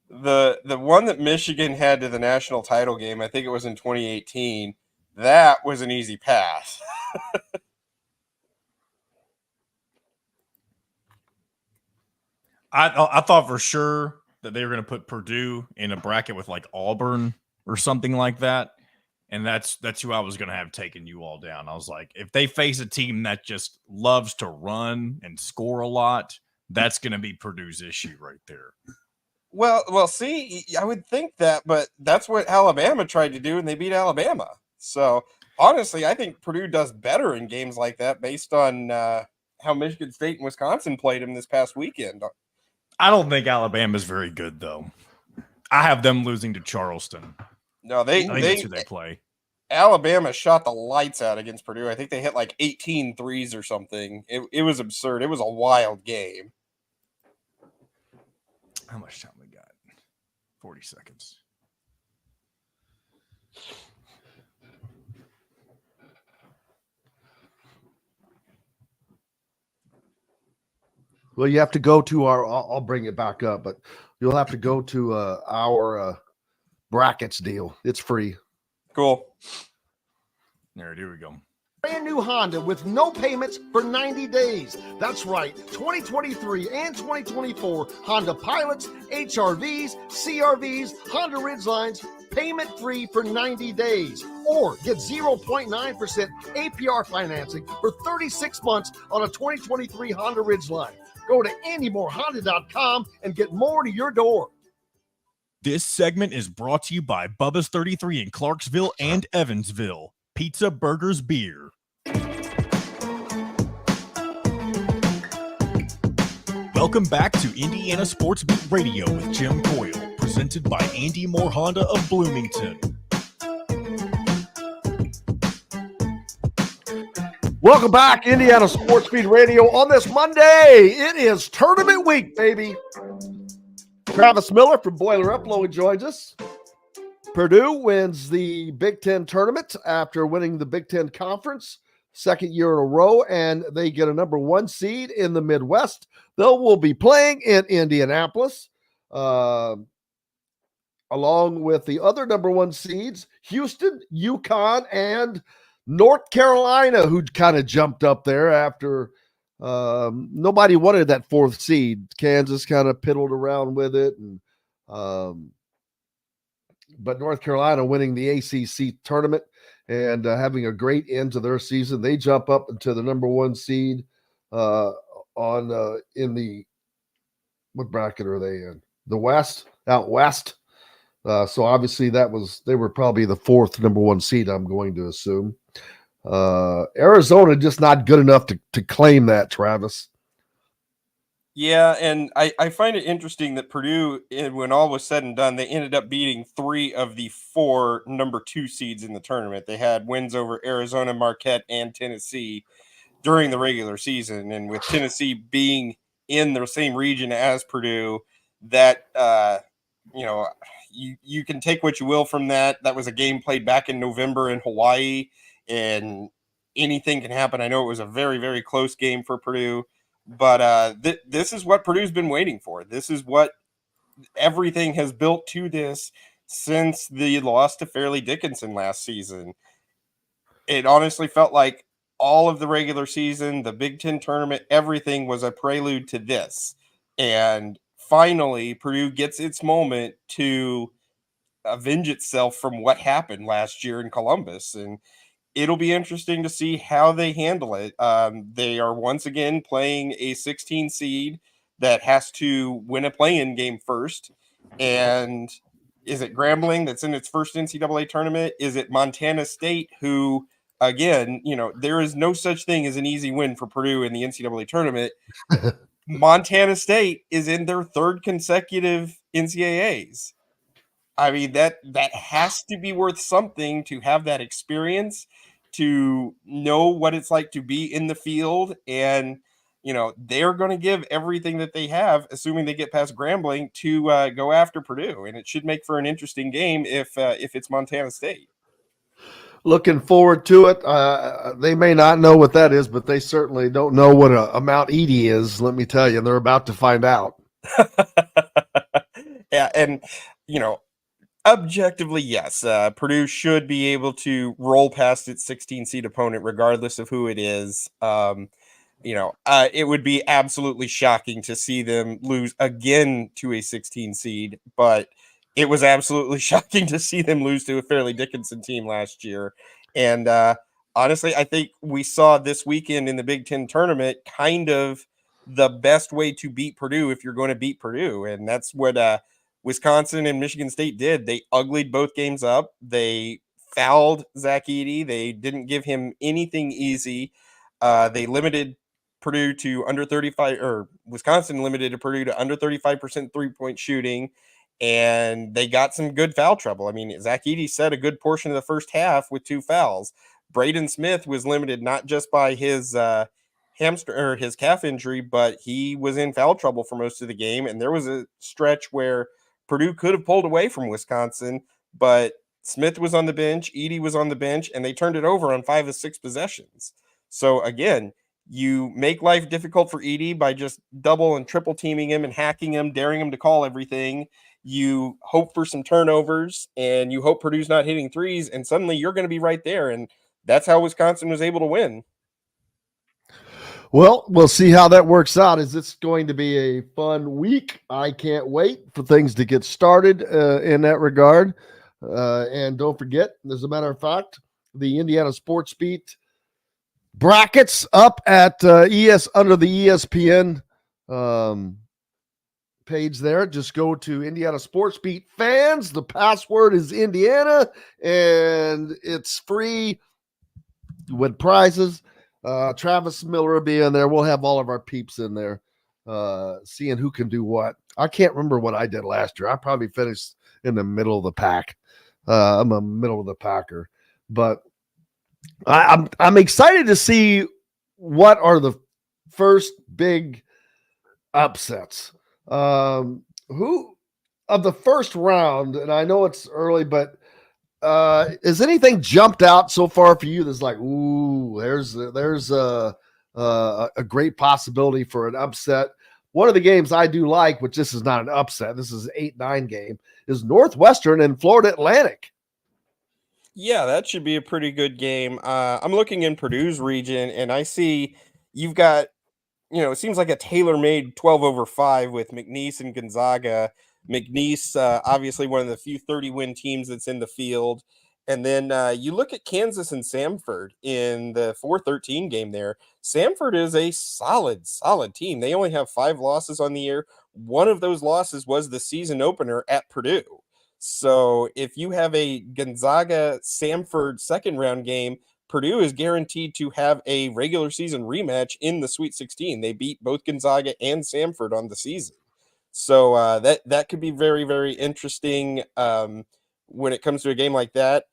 The one that Michigan had to the national title game, I think it was in 2018. That was an easy path. I thought for sure that they were going to put Purdue in a bracket with like Auburn or something like that. And that's who I was going to have taken you all down. I was like, if they face a team that just loves to run and score a lot, that's going to be Purdue's issue right there. Well, see, I would think that, but that's what Alabama tried to do, and they beat Alabama. So, honestly, I think Purdue does better in games like that based on how Michigan State and Wisconsin played them this past weekend. I don't think Alabama's very good, though. I have them losing to Charleston. No, I think that's who they play. Alabama shot the lights out against Purdue. I think they hit like 18 threes or something. It was absurd. It was a wild game. How much time we got? 40 seconds. Well, you have to go to I'll bring it back up, but you'll have to go to our brackets deal. It's free. Cool. There, here we go. Brand new Honda with no payments for 90 days. That's right. 2023 and 2024 Honda Pilots, HRVs, CRVs, Honda Ridgelines, payment free for 90 days. Or get 0.9% APR financing for 36 months on a 2023 Honda Ridgeline. Go to anymoreHonda.com and get more to your door. This segment is brought to you by Bubba's 33 in Clarksville and Evansville. Pizza, burgers, beer. Welcome back to Indiana Sports Beat Radio with Jim Coyle, presented by Andy Moore Honda of Bloomington. Welcome back, Indiana Sports Beat Radio on this Monday. It is tournament week, baby. Travis Miller from Boiler Upload joins us. Purdue wins the Big Ten tournament after winning the Big Ten Conference, second year in a row, and they get a number 1 seed in the Midwest. They will be playing in Indianapolis, along with the other number 1 seeds, Houston, UConn, and North Carolina, who kind of jumped up there after nobody wanted that 4th seed. Kansas kind of piddled around with it, and but North Carolina winning the ACC tournament and having a great end to their season. They jump up into the number 1 seed in the, what bracket are they in? The West, out West. So obviously they were probably the 4th number 1 seed, I'm going to assume. Arizona just not good enough to claim that, Travis. Yeah, and I find it interesting that Purdue, when all was said and done, they ended up beating 3 of the 4 number 2 seeds in the tournament. They had wins over Arizona, Marquette, and Tennessee during the regular season. And with Tennessee being in the same region as Purdue, that, you can take what you will from that. That was a game played back in November in Hawaii, and anything can happen. I know it was a very, very close game for Purdue. But this is what Purdue's been waiting for. This is what everything has built to this since the loss to Fairleigh Dickinson last season. It honestly felt like all of the regular season, the Big Ten tournament, everything was a prelude to this. And finally, Purdue gets its moment to avenge itself from what happened last year in Columbus. And it'll be interesting to see how they handle it. They are once again playing a 16 seed that has to win a play-in game first. And is it Grambling that's in its first NCAA tournament? Is it Montana State, who, again, there is no such thing as an easy win for Purdue in the NCAA tournament. Montana State is in their 3rd consecutive NCAAs. I mean, that has to be worth something to have that experience, to know what it's like to be in the field. And, they're going to give everything that they have, assuming they get past Grambling, to go after Purdue. And it should make for an interesting game if it's Montana State. Looking forward to it. They may not know what that is, but they certainly don't know what a Mount Edie is. Let me tell you, they're about to find out. Yeah. And, objectively, yes, Purdue should be able to roll past its 16 seed opponent, regardless of who it is. It would be absolutely shocking to see them lose again to a 16 seed, but it was absolutely shocking to see them lose to a Fairleigh Dickinson team last year. And honestly, I think we saw this weekend in the Big Ten tournament kind of the best way to beat Purdue if you're going to beat Purdue. And that's what Wisconsin and Michigan State did. They uglied both games up. They fouled Zach Edey. They didn't give him anything easy. They limited Purdue to under 35, or Wisconsin limited Purdue to under 35% three-point shooting. And they got some good foul trouble. I mean, Zach Edey set a good portion of the first half with 2 fouls. Braden Smith was limited not just by his hamstring or his calf injury, but he was in foul trouble for most of the game. And there was a stretch where Purdue could have pulled away from Wisconsin, but Smith was on the bench, Edey was on the bench, and they turned it over on 5 of 6 possessions. So again, you make life difficult for Edey by just double and triple teaming him and hacking him, daring him to call everything. You hope for some turnovers, and you hope Purdue's not hitting threes, and suddenly you're going to be right there. And that's how Wisconsin was able to win. Well, we'll see how that works out. Is this going to be a fun week? I can't wait for things to get started in that regard. And don't forget, as a matter of fact, the Indiana Sports Beat brackets up at under the ESPN page there. Just go to Indiana Sports Beat fans. The password is Indiana, and it's free. You win prizes. Travis Miller will be in there. We'll have all of our peeps in there, seeing who can do what. I can't remember what I did last year. I probably finished in the middle of the pack. I'm a middle of the packer, but I'm excited to see what are the first big upsets. Who of the first round, and I know it's early, but has anything jumped out so far for you that's like, ooh, there's a great possibility for an upset? One of the games I do like, which this is not an upset, this is an 8-9 game, is Northwestern and Florida Atlantic. Yeah, that should be a pretty good game. I'm looking in Purdue's region, and I see you've got, it seems like a tailor-made 12/5 with McNeese and Gonzaga. McNeese, obviously one of the few 30-win teams that's in the field. And then you look at Kansas and Samford in the 4-13 game there. Samford is a solid team. They only have 5 losses on the year. One of those losses was the season opener at Purdue. So if you have a Gonzaga-Samford second-round game, Purdue is guaranteed to have a regular season rematch in the Sweet 16. They beat both Gonzaga and Samford on the season. So that could be very, very interesting when it comes to a game like that.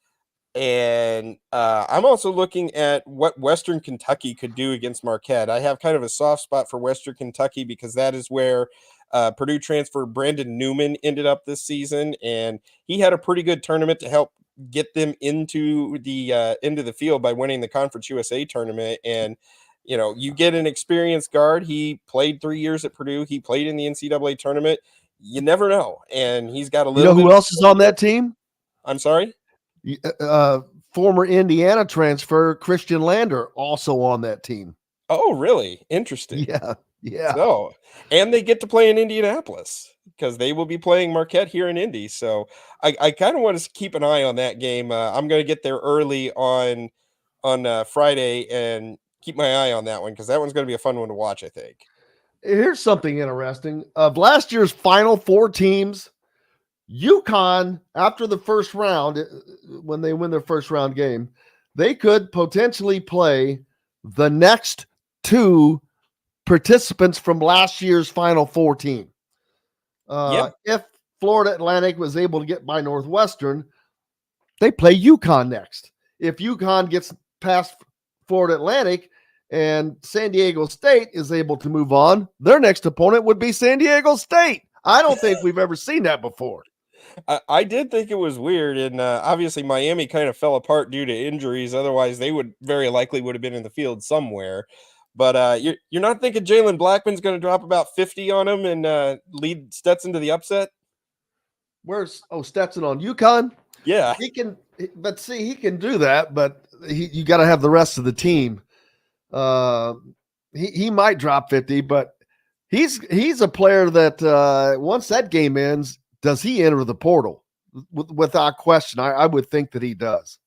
And I'm also looking at what Western Kentucky could do against Marquette. I have kind of a soft spot for Western Kentucky because that is where Purdue transfer Brandon Newman ended up this season, and he had a pretty good tournament to help get them into the field by winning the Conference USA tournament. And you get an experienced guard. He played 3 years at Purdue. He played in the NCAA tournament. You never know. And he's got a little. Who else is on that team? I'm sorry. Former Indiana transfer Christian Lander also on that team. Oh, really? Interesting. Yeah. So, and they get to play in Indianapolis because they will be playing Marquette here in Indy. So I kind of want to keep an eye on that game. I'm going to get there early on Friday and keep my eye on that one because that one's going to be a fun one to watch, I think. Here's something interesting. Of last year's final 4 teams, UConn, after the first round, when they win their first round game, they could potentially play the next 2 participants from last year's Final Four team. If Florida Atlantic was able to get by Northwestern, they play UConn next. If UConn gets past Florida Atlantic and San Diego State is able to move on, their next opponent would be San Diego State. I don't think we've ever seen that before. I did think it was weird, and obviously Miami kind of fell apart due to injuries. Otherwise, they would very likely would have been in the field somewhere. But you're not thinking Jalen Blackman's going to drop about 50 on him and lead Stetson to the upset? Where's Stetson on UConn? Yeah, he can. But see, he can do that. But you got to have the rest of the team. He might drop 50, but he's a player that once that game ends, does he enter the portal? Without question, I would think that he does.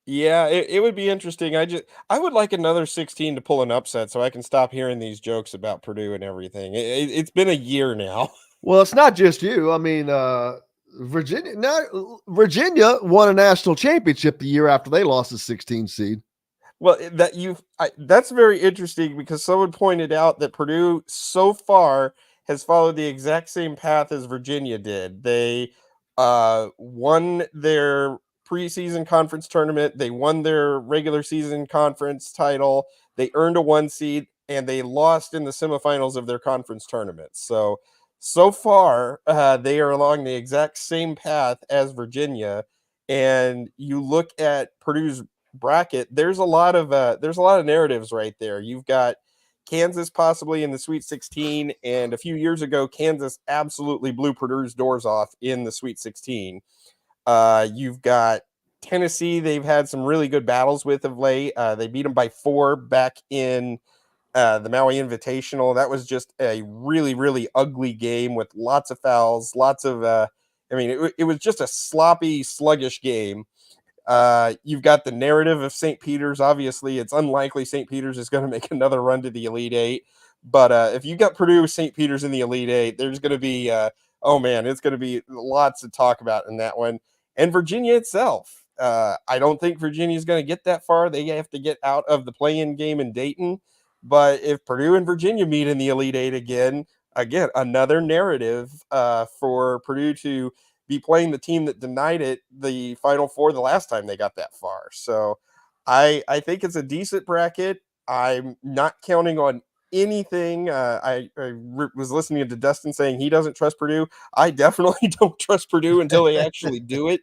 Yeah, it would be interesting. I would like another 16 to pull an upset so I can stop hearing these jokes about Purdue and everything. It's been a year now. Well, it's not just you. I mean, Virginia won a national championship the year after they lost the 16 seed. Well, that's very interesting because someone pointed out that Purdue so far has followed the exact same path as Virginia did. They won their preseason conference tournament. They won their regular season conference title. They earned a 1 seed, and they lost in the semifinals of their conference tournament. So far, they are along the exact same path as Virginia. And you look at Purdue's bracket, there's a lot of narratives right there. You've got Kansas possibly in the Sweet 16, and a few years ago, Kansas absolutely blew Purdue's doors off in the Sweet 16. You've got Tennessee. They've had some really good battles with of late. They beat them by 4 back in the Maui Invitational. That was just a really, really ugly game with lots of fouls, lots of, it was just a sloppy, sluggish game. You've got the narrative of St. Peter's. Obviously, it's unlikely St. Peter's is going to make another run to the Elite Eight. But if you got Purdue, St. Peter's in the Elite Eight, there's going to be, it's going to be lots to talk about in that one. And Virginia itself. I don't think Virginia is going to get that far. They have to get out of the play-in game in Dayton. But if Purdue and Virginia meet in the Elite Eight again, another narrative for Purdue to be playing the team that denied it the Final Four the last time they got that far. So I think it's a decent bracket. I'm not counting on anything. I was listening to Dustin saying he doesn't trust Purdue. I definitely don't trust Purdue until they actually do it.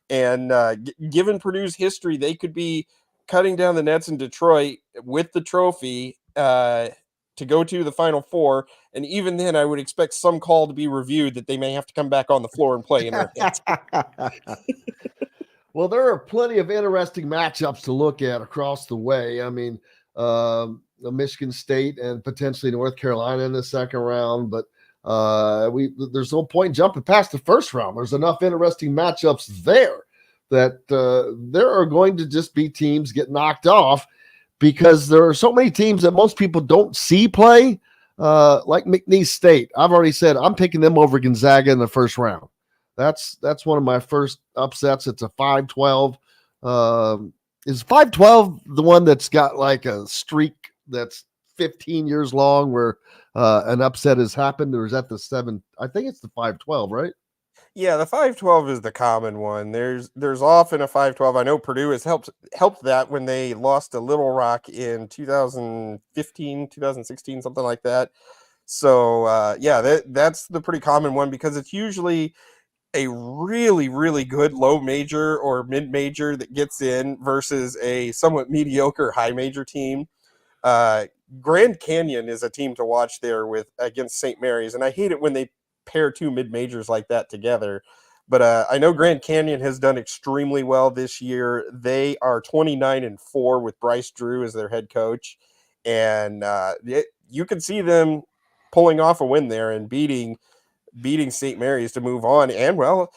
And given Purdue's history, they could be cutting down the nets in Detroit with the trophy to go to the Final Four. And even then, I would expect some call to be reviewed that they may have to come back on the floor and play in their hands. Well, there are plenty of interesting matchups to look at across the way. I mean, Michigan State and potentially North Carolina in the second round, but there's no point jumping past the first round. There's enough interesting matchups there that there are going to just be teams get knocked off because there are so many teams that most people don't see play, like McNeese State. I've already said I'm picking them over Gonzaga in the first round. That's one of my first upsets. It's a 5-12. Is 5-12 the one that's got like a streak that's 15 years long where an upset has happened, or is that the 7? I think it's the 5-12, right? Yeah, the 5-12 is the common one. There's often a 5-12. I know Purdue has helped that when they lost to Little Rock in 2015, 2016, something like that. So that's the pretty common one because it's usually a really, really good low major or mid major that gets in versus a somewhat mediocre high major team. Grand Canyon is a team to watch there against St. Mary's, and I hate it when they pair 2 mid majors like that together. But I know Grand Canyon has done extremely well this year. They are 29-4 with Bryce Drew as their head coach, and you can see them pulling off a win there and beating St. Mary's to move on. And well,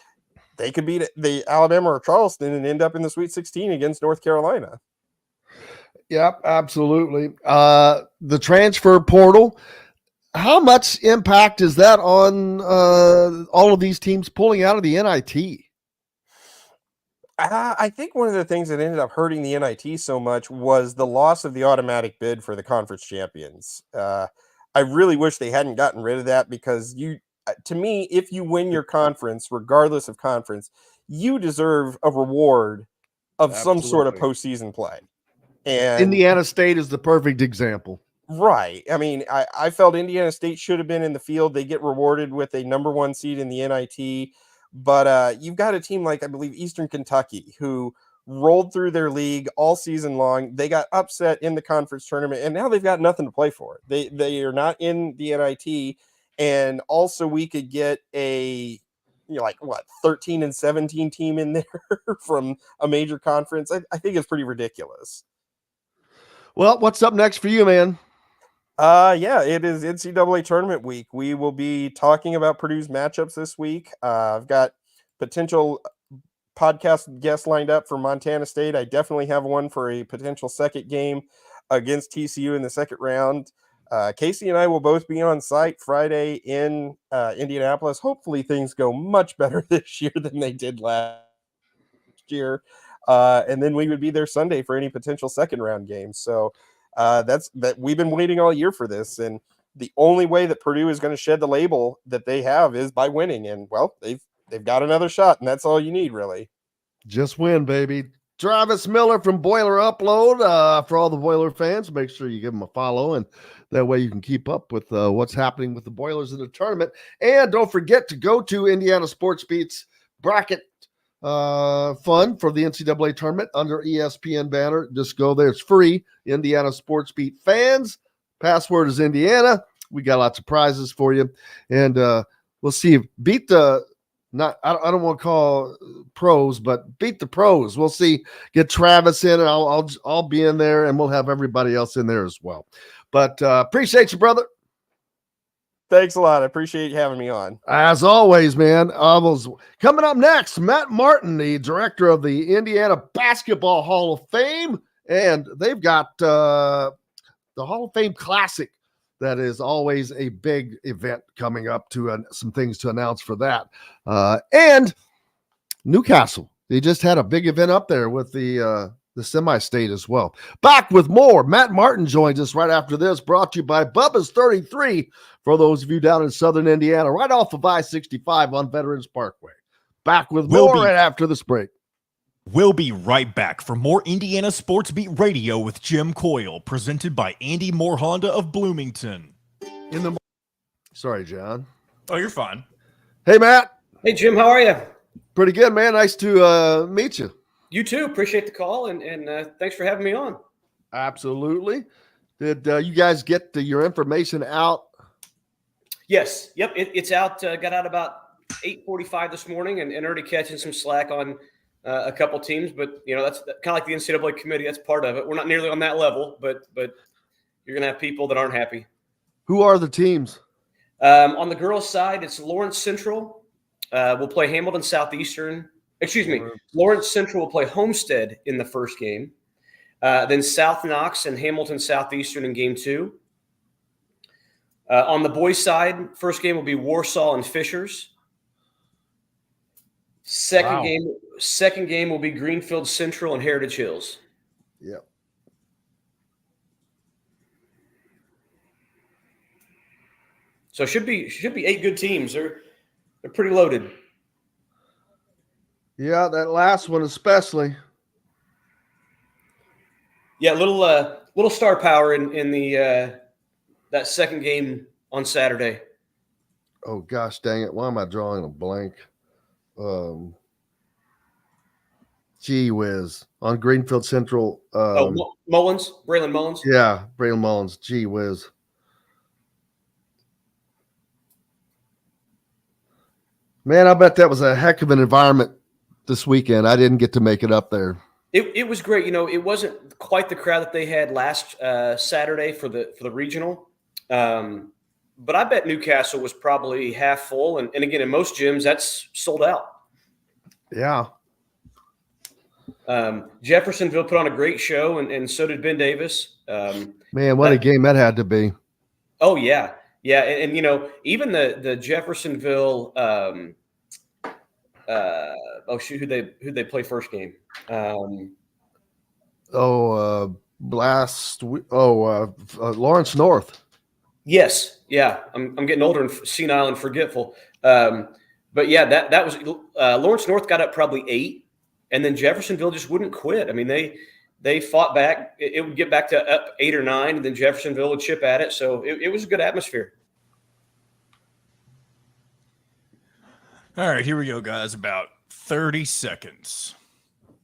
they could beat the Alabama or Charleston and end up in the Sweet 16 against North Carolina. Yep, absolutely. The transfer portal, how much impact is that on all of these teams pulling out of the NIT? I think one of the things that ended up hurting the NIT so much was the loss of the automatic bid for the conference champions. I really wish they hadn't gotten rid of that because to me, if you win your conference, regardless of conference, you deserve a reward of some sort of postseason play. And Indiana State is the perfect example. Right. I mean, I felt Indiana State should have been in the field. They get rewarded with a number 1 seed in the NIT. But you've got a team like, I believe, Eastern Kentucky, who rolled through their league all season long. They got upset in the conference tournament, and now they've got nothing to play for. They are not in the NIT. And also we could get a 13-17 team in there from a major conference. I think it's pretty ridiculous. Well, what's up next for you, man? Yeah, it is NCAA tournament week. We will be talking about Purdue's matchups this week. I've got potential podcast guests lined up for Montana State. I definitely have one for a potential second game against TCU in the second round. Casey and I will both be on site Friday in Indianapolis. Hopefully things go much better this year than they did last year. And then we would be there Sunday for any potential second round games. So that's we've been waiting all year for this. And the only way that Purdue is going to shed the label that they have is by winning. And well, they've got another shot, and that's all you need, really. Just win, baby. Travis Miller from Boiler Upload. For all the Boiler fans, make sure you give them a follow, and that way you can keep up with what's happening with the Boilers in the tournament. And don't forget to go to Indiana Sports Beat's bracket fund for the NCAA tournament under ESPN banner. Just go there. It's free. Indiana Sports Beat fans. Password is Indiana. We got lots of prizes for you. And we'll see if beat the I don't want to call pros, but beat the pros. We'll see. Get Travis in, and I'll be in there, and we'll have everybody else in there as well. But appreciate you, brother. Thanks a lot. I appreciate you having me on. As always, man. Coming up next, Matt Martin, the director of the Indiana Basketball Hall of Fame, and they've got the Hall of Fame Classic. That is always a big event coming up to some things to announce for that. And Newcastle, they just had a big event up there with the semi-state as well. Back with more. Matt Martin joins us right after this, brought to you by Bubba's 33 for those of you down in southern Indiana, right off of I-65 on Veterans Parkway. Back with more right after this break. We'll be right back for more Indiana Sports Beat Radio with Jim Coyle, presented by Andy Moore Honda of Bloomington. Sorry, John. Oh, you're fine. Hey, Matt. Hey, Jim. How are you? Pretty good, man. Nice to meet you. You too. Appreciate the call, and thanks for having me on. Absolutely. Did you guys get your information out? Yes. Yep. It's out. Got out about 8:45 this morning, and already catching some slack on a couple teams, but that's kind of like the NCAA committee. That's part of it. We're not nearly on that level, but you're going to have people that aren't happy. Who are the teams? On the girls' side, it's Lawrence Central. We'll play Hamilton Southeastern. Excuse me. Lawrence Central will play Homestead in the first game. Then South Knox and Hamilton Southeastern in game 2. On the boys' side, first game will be Warsaw and Fishers. Second game will be Greenfield Central and Heritage Hills. Yep. So should be 8 good teams. They're pretty loaded. Yeah, that last one especially. Yeah, little star power in the that second game on Saturday. Oh gosh, dang it! Why am I drawing a blank? Gee whiz. On Greenfield Central. Mullins? Braylon Mullins? Yeah, Braylon Mullins. Gee whiz. Man, I bet that was a heck of an environment this weekend. I didn't get to make it up there. It was great. It wasn't quite the crowd that they had last Saturday for the regional. But I bet Newcastle was probably half full. And again, in most gyms, that's sold out. Yeah. Jeffersonville put on a great show, and so did Ben Davis. Man, what a game that had to be. Oh, yeah. Yeah, and even the Jeffersonville who'd they play first game? Lawrence North. Yes, yeah. I'm getting older and senile and forgetful. But yeah, that was Lawrence North got up probably 8, and then Jeffersonville just wouldn't quit. I mean, they fought back. It would get back to up 8 or 9, and then Jeffersonville would chip at it. So it was a good atmosphere. All right, here we go, guys. About 30 seconds.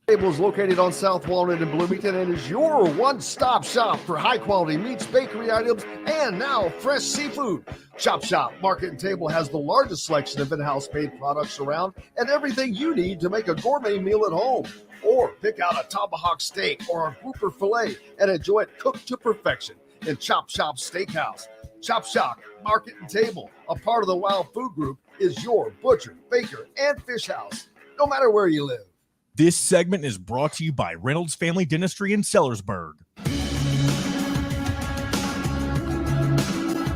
Table is located on South Walnut in Bloomington and is your one-stop shop for high-quality meats, bakery items, and now fresh seafood. Chop Shop Market and Table has the largest selection of in-house made products around and everything you need to make a gourmet meal at home. Or pick out a tomahawk steak or a grouper filet and enjoy it cooked to perfection. and Chop Shop Steakhouse. Chop Shop Market and Table, a part of the Wild Food Group, is your butcher, baker, and fish house, no matter where you live. This segment is brought to you by Reynolds Family Dentistry in Sellersburg.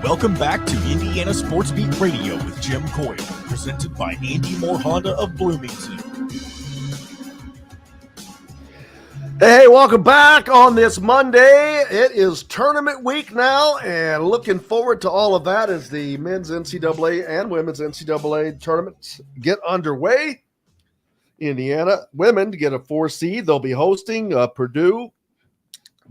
Welcome back to Indiana Sports Beat Radio with Jim Coyle, presented by Andy Moore Honda of Bloomington. Hey, welcome back on this Monday. It is tournament week now, and looking forward to all of that as the men's NCAA and women's NCAA tournaments get underway. Indiana women get a 4 seed. They'll be hosting Purdue.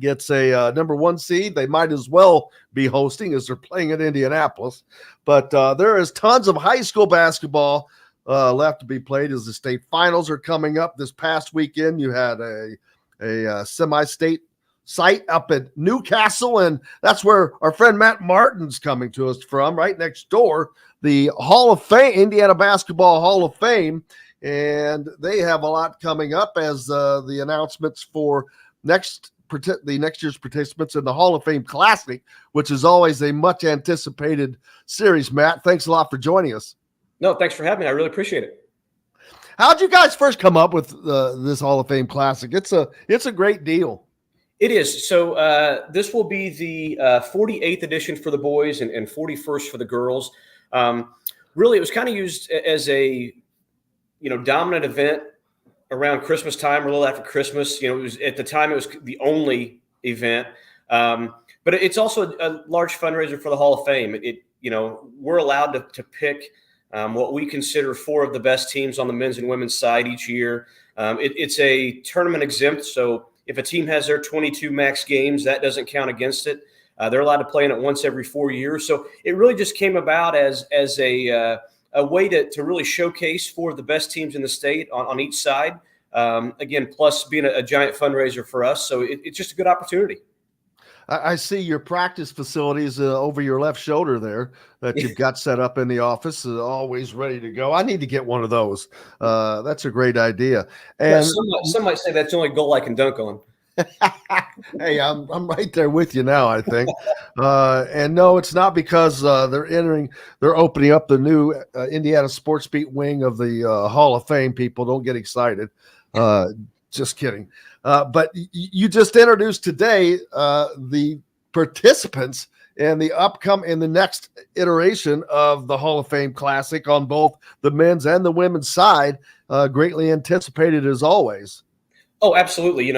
Gets a number 1 seed. They might as well be hosting as they're playing at Indianapolis. But there is tons of high school basketball left to be played as the state finals are coming up. This past weekend, you had a semi-state site up at Newcastle, and that's where our friend Matt Martin's coming to us from, right next door, the Hall of Fame, Indiana Basketball Hall of Fame, and they have a lot coming up as the announcements for the next year's participants in the Hall of Fame Classic, which is always a much anticipated series. Matt, thanks a lot for joining us. No, thanks for having me. I really appreciate it. How'd you guys first come up with this Hall of Fame Classic? It's a great deal. It is. So this will be the 48th edition for the boys and 41st for the girls. Really, it was kind of used as a dominant event around Christmas time or a little after Christmas. It was at the time it was the only event, but it's also a large fundraiser for the Hall of Fame. We're allowed to pick what we consider 4 of the best teams on the men's and women's side each year. It's a tournament exempt, so if a team has their 22 max games, that doesn't count against it. They're allowed to play in it once every 4 years. So it really just came about as a way to really showcase 4 of the best teams in the state on each side. Again, plus being a giant fundraiser for us. So it's just a good opportunity. I see your practice facilities over your left shoulder there that you've got set up in the office, always ready to go. I need to get one of those. That's a great idea. And some might say that's the only goal I can dunk on. Hey, I'm right there with you now, I think. And no, it's not because they're opening up the new Indiana Sports Beat wing of the Hall of Fame. People, don't get excited. Just kidding. But you just introduced today the participants in the next iteration of the Hall of Fame Classic on both the men's and the women's side. Greatly anticipated as always. Oh, absolutely.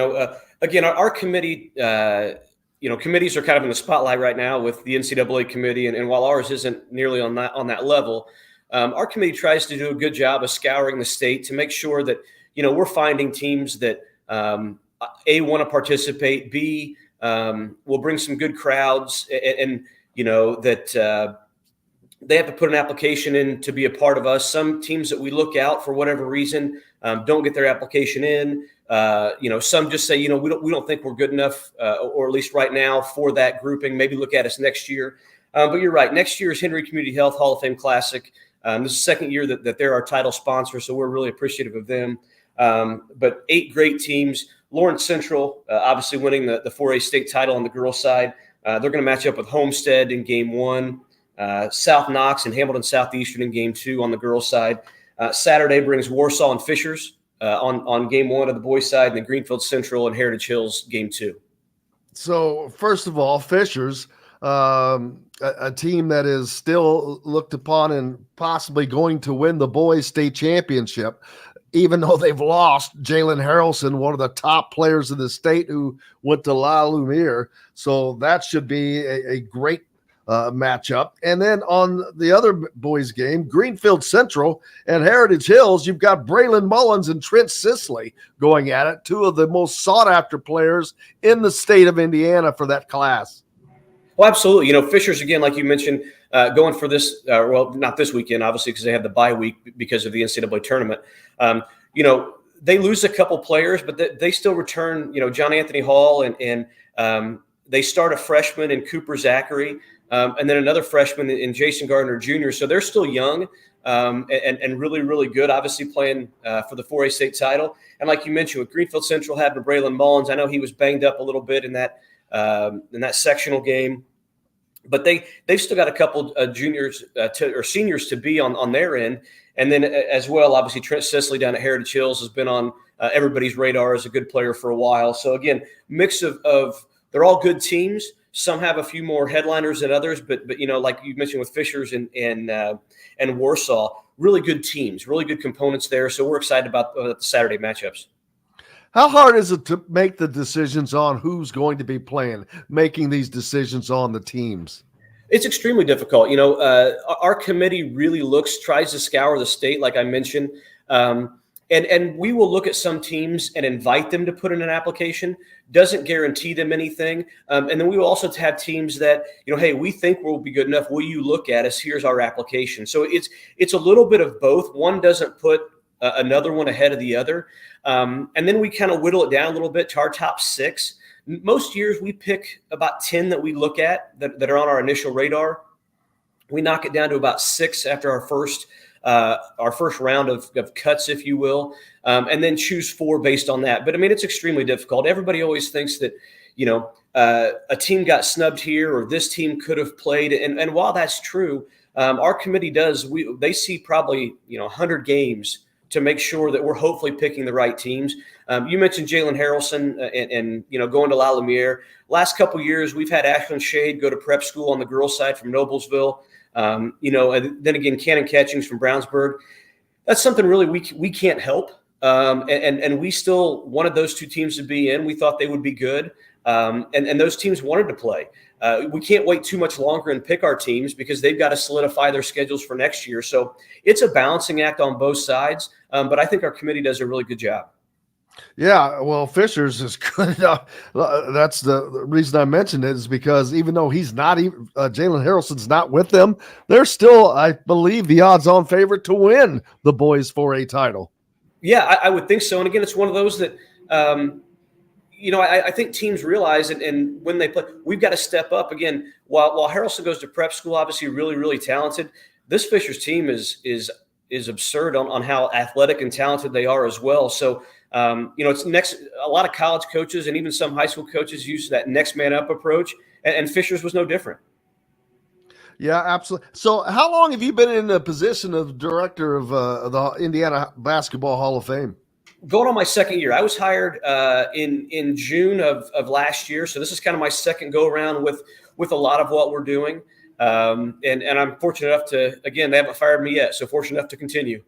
Again, our committee, committees are kind of in the spotlight right now with the NCAA committee, and while ours isn't nearly on that level, our committee tries to do a good job of scouring the state to make sure that we're finding teams that A, want to participate, B, will bring some good crowds, and that they have to put an application in to be a part of us. Some teams that we look out for whatever reason don't get their application in. Some just say, we don't think we're good enough, or at least right now for that grouping. Maybe look at us next year. But you're right. Next year's Henry Community Health Hall of Fame Classic. This is the second year that they're our title sponsor, so we're really appreciative of them. But 8 great teams. Lawrence Central, obviously winning the 4A state title on the girls' side. They're going to match up with Homestead in game 1. South Knox and Hamilton Southeastern in game 2 on the girls' side. Saturday brings Warsaw and Fishers on game 1 of the boys' side, and then Greenfield Central and Heritage Hills game 2. So first of all, Fishers, a team that is still looked upon and possibly going to win the boys' state championship, even though they've lost Jalen Harrelson, one of the top players in the state who went to La Lumiere. So that should be a great matchup. And then on the other boys game, Greenfield Central and Heritage Hills, you've got Braylon Mullins and Trent Sisley going at it, 2 of the most sought-after players in the state of Indiana for that class. Well, absolutely. Fishers, again, like you mentioned, going for this, not this weekend, obviously, because they have the bye week because of the NCAA tournament. They lose a couple players, but they still return, John Anthony Hall, and they start a freshman in Cooper Zachary, and then another freshman in Jason Gardner Jr. So they're still young and really, really good, obviously playing for the 4A state title. And like you mentioned, with Greenfield Central having Braylon Mullins, I know he was banged up a little bit in that in that sectional game. But they've still got a couple juniors or seniors to be on their end. And then as well, obviously, Trent Sisley down at Heritage Hills has been on everybody's radar as a good player for a while. So, again, mix of they're all good teams. Some have a few more headliners than others. But like you mentioned with Fishers and Warsaw, really good teams, really good components there. So we're excited about the Saturday matchups. How hard is it to make the decisions on who's going to be playing, making these decisions on the teams? It's extremely difficult. Our committee really tries to scour the state, like I mentioned. And we will look at some teams and invite them to put in an application. Doesn't guarantee them anything. And then we will also have teams that, hey, we think we'll be good enough. Will you look at us? Here's our application. So it's a little bit of both. One doesn't put another one ahead of the other. And then we kind of whittle it down a little bit to our top 6. Most years we pick about 10 that we look at that are on our initial radar. We knock it down to about 6 after our first round of cuts, if you will, and then choose 4 based on that. But I mean, it's extremely difficult. Everybody always thinks that, a team got snubbed here or this team could have played. And while that's true, our committee they see probably, 100 games to make sure that we're hopefully picking the right teams. You mentioned Jalen Harrelson and going to La Lumiere. Last couple of years, we've had Ashlyn Shade go to prep school on the girls' side from Noblesville. And then again, Cannon Catchings from Brownsburg. That's something really we can't help. And we still wanted those 2 teams to be in. We thought they would be good. And those teams wanted to play. We can't wait too much longer and pick our teams because they've got to solidify their schedules for next year. So it's a balancing act on both sides. But I think our committee does a really good job. Yeah, well, Fischer's is good. That's the reason I mentioned it is because even though he's not even Jalen Harrelson's not with them, they're still, I believe, the odds-on favorite to win the boys 4A title. Yeah, I would think so. And again, it's one of those that I think teams realize, and when they play, we've got to step up again. While Harrelson goes to prep school, obviously really, really talented. This Fischer's team is absurd on how athletic and talented they are as well. So. It's a lot of college coaches and even some high school coaches use that next man up approach, and Fischer's was no different. Yeah, absolutely. So how long have you been in the position of director of the Indiana Basketball Hall of Fame? Going on my second year. I was hired in June of last year. So this is kind of my second go around with a lot of what we're doing. And I'm fortunate enough to, again, they haven't fired me yet. So fortunate enough to continue.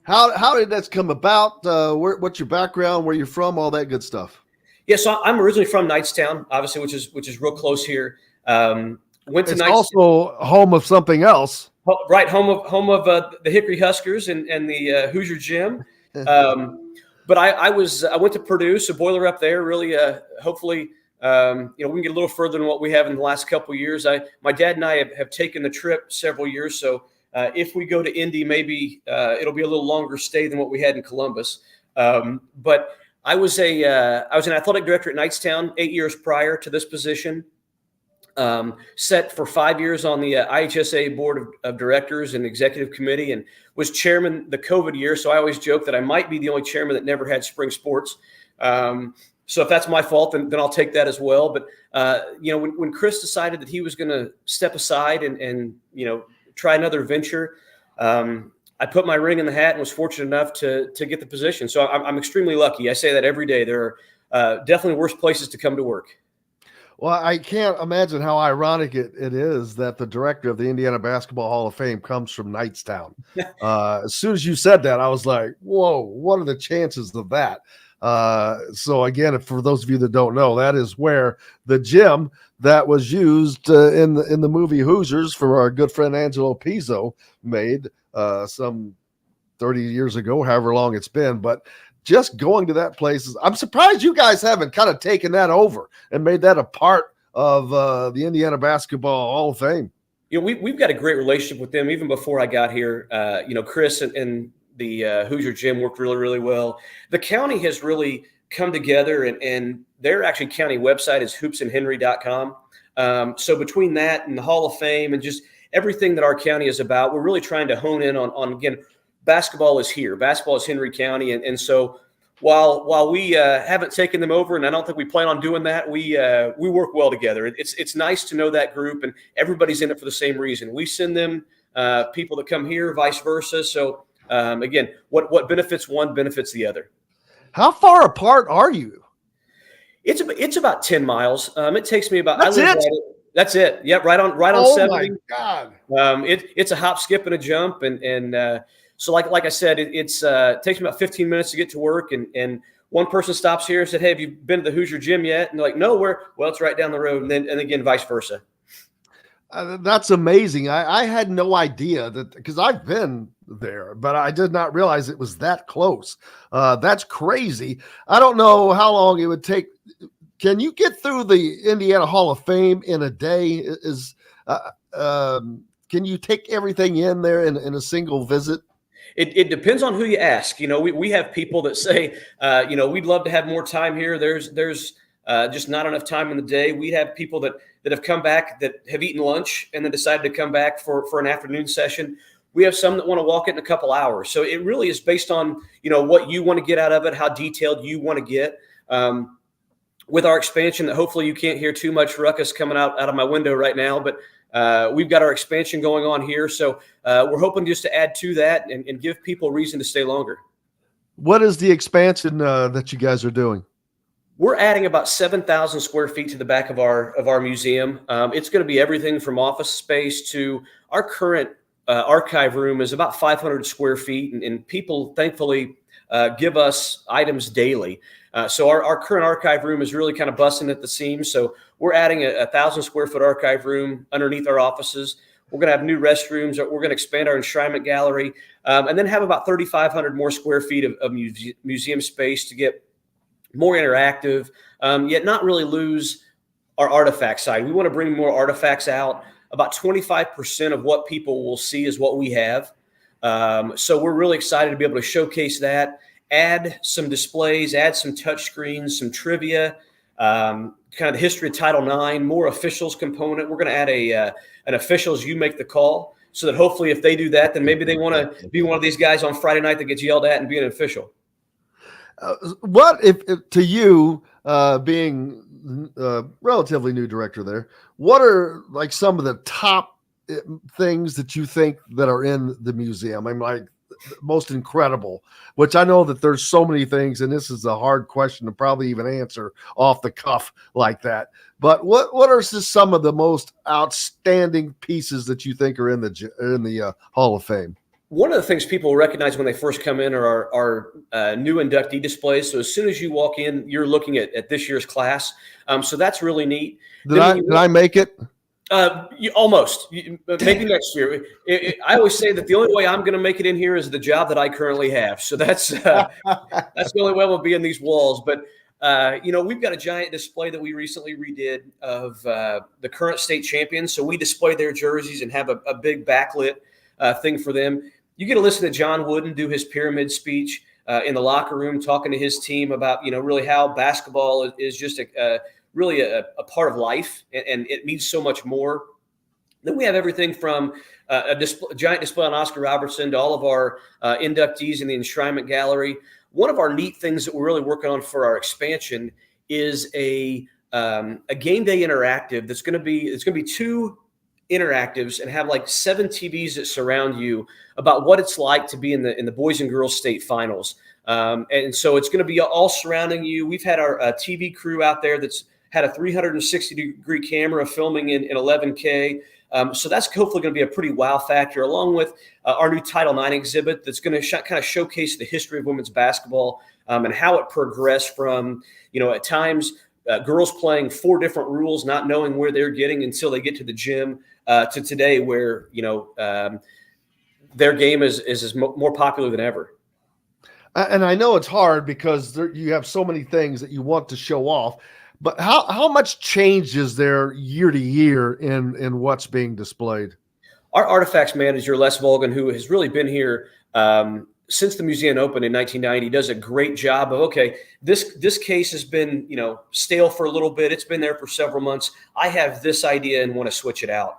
How did that come about? What's your background? Where you're from? All that good stuff. Yeah, so I'm originally from Knightstown, obviously, which is real close here. Went to it's also home of something else, right? Home of the Hickory Huskers and the Hoosier Gym. But I went to Purdue, so boiler up there. Really, hopefully, we can get a little further than what we have in the last couple of years. My dad and I have taken the trip several years, so. If we go to Indy, maybe it'll be a little longer stay than what we had in Columbus. But I was an athletic director at Knightstown 8 years prior to this position. Set for 5 years on the IHSA board of directors and executive committee, and was chairman the COVID year. So I always joke that I might be the only chairman that never had spring sports. So if that's my fault, then I'll take that as well. But when Chris decided that he was going to step aside and try another venture, I put my ring in the hat and was fortunate enough to get the position. So I'm extremely lucky. I say that every day. There are definitely worse places to come to work. Well, I can't imagine how ironic it is that the director of the Indiana Basketball Hall of Fame comes from Knightstown. As soon as you said that, I was like, whoa, what are the chances of that? So again, for those of you that don't know, that is where the gym that was used in the movie Hoosiers for our good friend Angelo Pizzo made some 30 years ago, however long it's been. But just going to that place, I'm surprised you guys haven't kind of taken that over and made that a part of the Indiana Basketball Hall of Fame. We've got a great relationship with them even before I got here. Chris and the Hoosier Gym worked really, really well. The county has really come together, and their actually county website is hoopsandhenry.com. So between that and the Hall of Fame and just everything that our county is about, we're really trying to hone in on again, basketball is here. Basketball is Henry County. And so while we haven't taken them over, and I don't think we plan on doing that, we work well together. It's nice to know that group, and everybody's in it for the same reason. We send them people that come here, vice versa. So again, what benefits one benefits the other. How far apart are you? It's about 10 miles. It takes me about. That's it. That's it. Yeah, right on Oh 70. my God. It's a hop, skip, and a jump, and so like I said, it takes me about 15 minutes to get to work, and one person stops here and said, "Hey, have you been to the Hoosier Gym yet?" And they're like, "No, well, it's right down the road," and again, vice versa. That's amazing. I had no idea that, because I've been there, but I did not realize it was that close. That's crazy. I don't know how long it would take. Can you get through the Indiana Hall of Fame in a day? Can you take everything in there in a single visit? It depends on who you ask. We have people that say, we'd love to have more time here. There's just not enough time in the day. We have people that have come back that have eaten lunch and then decided to come back for an afternoon session. We have some that want to walk it in a couple hours. So it really is based on, what you want to get out of it, how detailed you want to get. With our expansion, that hopefully you can't hear too much ruckus coming out of my window right now, but we've got our expansion going on here. So we're hoping just to add to that and give people reason to stay longer. What is the expansion that you guys are doing? We're adding about 7,000 square feet to the back of our museum. It's going to be everything from office space to our current archive room is about 500 square feet, and people thankfully give us items daily. So our current archive room is really kind of busting at the seams. So we're adding a 1,000 square foot archive room underneath our offices. We're going to have new restrooms. We're going to expand our enshrinement gallery, and then have about 3,500 more square feet of museum space to get more interactive, yet not really lose our artifact side. We want to bring more artifacts out. About 25% of what people will see is what we have. So we're really excited to be able to showcase that, add some displays, add some touch screens, some trivia, kind of the history of Title IX, more officials component. We're going to add an officials you make the call, so that hopefully if they do that, then maybe they want to be one of these guys on Friday night that gets yelled at and be an official. What if to you, being relatively new director there, what are like some of the top things that you think that are in the museum? I'm like most incredible, which I know that there's so many things, and this is a hard question to probably even answer off the cuff like that. But what are just some of the most outstanding pieces that you think are in the Hall of Fame? One of the things people recognize when they first come in are our new inductee displays. So as soon as you walk in, you're looking at this year's class. So that's really neat. Did I make it? Almost. Maybe next year. I always say that the only way I'm going to make it in here is the job that I currently have. So that's the only way we'll be in these walls. But we've got a giant display that we recently redid of the current state champions. So we display their jerseys and have a big backlit thing for them. You get to listen to John Wooden do his pyramid speech in the locker room, talking to his team about, really how basketball is just really a part of life, and it means so much more. Then we have everything from a giant display on Oscar Robertson to all of our inductees in the enshrinement gallery. One of our neat things that we're really working on for our expansion is a game day interactive it's going to be 2 interactives and have like 7 TVs that surround you about what it's like to be in the boys and girls state finals. And so it's going to be all surrounding you. We've had our TV crew out there that's had a 360-degree camera filming in 11K. So that's hopefully going to be a pretty wow factor, along with our new Title IX exhibit that's going to kind of showcase the history of women's basketball and how it progressed from, at times girls playing 4 different rules, not knowing where they're getting until they get to the gym, to today where, their game is more popular than ever. And I know it's hard because you have so many things that you want to show off, but how much change is there year to year in what's being displayed? Our artifacts manager, Les Volgan, who has really been here since the museum opened in 1990, does a great job of, okay, this case has been, stale for a little bit. It's been there for several months. I have this idea and want to switch it out.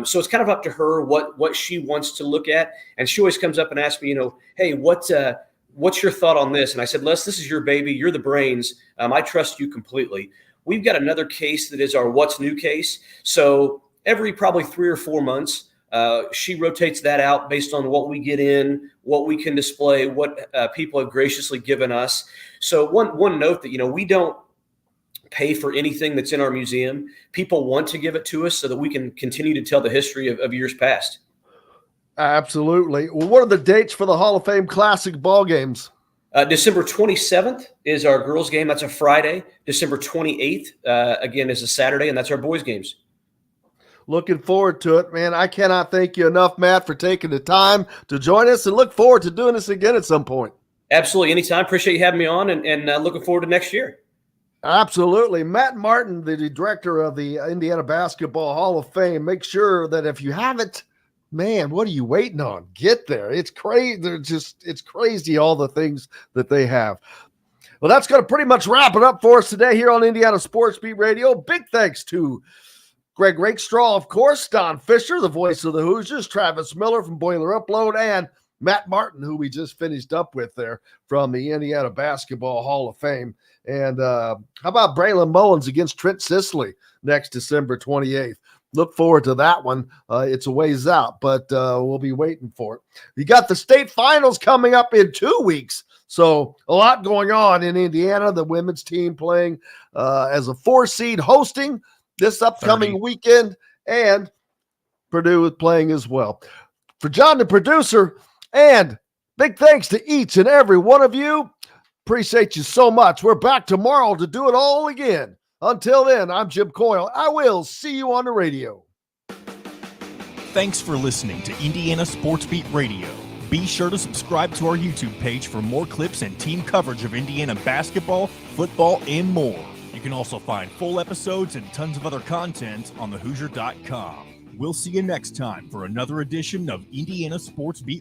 So it's kind of up to her what she wants to look at. And she always comes up and asks me, hey, what what's your thought on this? And I said, Les, this is your baby. You're the brains. I trust you completely. We've got another case that is our what's new case. So every probably 3 or 4 months, she rotates that out based on what we get in, what we can display, what people have graciously given us. So one note that, we don't pay for anything that's in our museum. People want to give it to us so that we can continue to tell the history of years past. Absolutely. Well, what are the dates for the Hall of Fame Classic ball games? December 27th is our girls' game. That's a Friday. December 28th, again, is a Saturday, and that's our boys' games. Looking forward to it, man. I cannot thank you enough, Matt, for taking the time to join us, and look forward to doing this again at some point. Absolutely. Anytime. Appreciate you having me on, and looking forward to next year. Absolutely. Matt Martin, the director of the Indiana Basketball Hall of Fame. Make sure that if you haven't, man, what are you waiting on? Get there. It's crazy. It's crazy all the things that they have. Well, that's going to pretty much wrap it up for us today here on Indiana Sports Beat Radio. Big thanks to Greg Rakestraw, of course, Don Fischer, the voice of the Hoosiers, Travis Miller from Boiler Upload, and Matt Martin, who we just finished up with there from the Indiana Basketball Hall of Fame. And how about Braylon Mullins against Trent Sisley next December 28th? Look forward to that one. It's a ways out, but we'll be waiting for it. You got the state finals coming up in 2 weeks. So a lot going on in Indiana. The women's team playing as a 4 seed, hosting this upcoming weekend, and Purdue is playing as well. For John, the producer, and big thanks to each and every one of you. Appreciate you so much. We're back tomorrow to do it all again. Until then, I'm Jim Coyle. I will see you on the radio. Thanks for listening to Indiana Sports Beat Radio. Be sure to subscribe to our YouTube page for more clips and team coverage of Indiana basketball, football, and more. You can also find full episodes and tons of other content on thehoosier.com. We'll see you next time for another edition of Indiana Sports Beat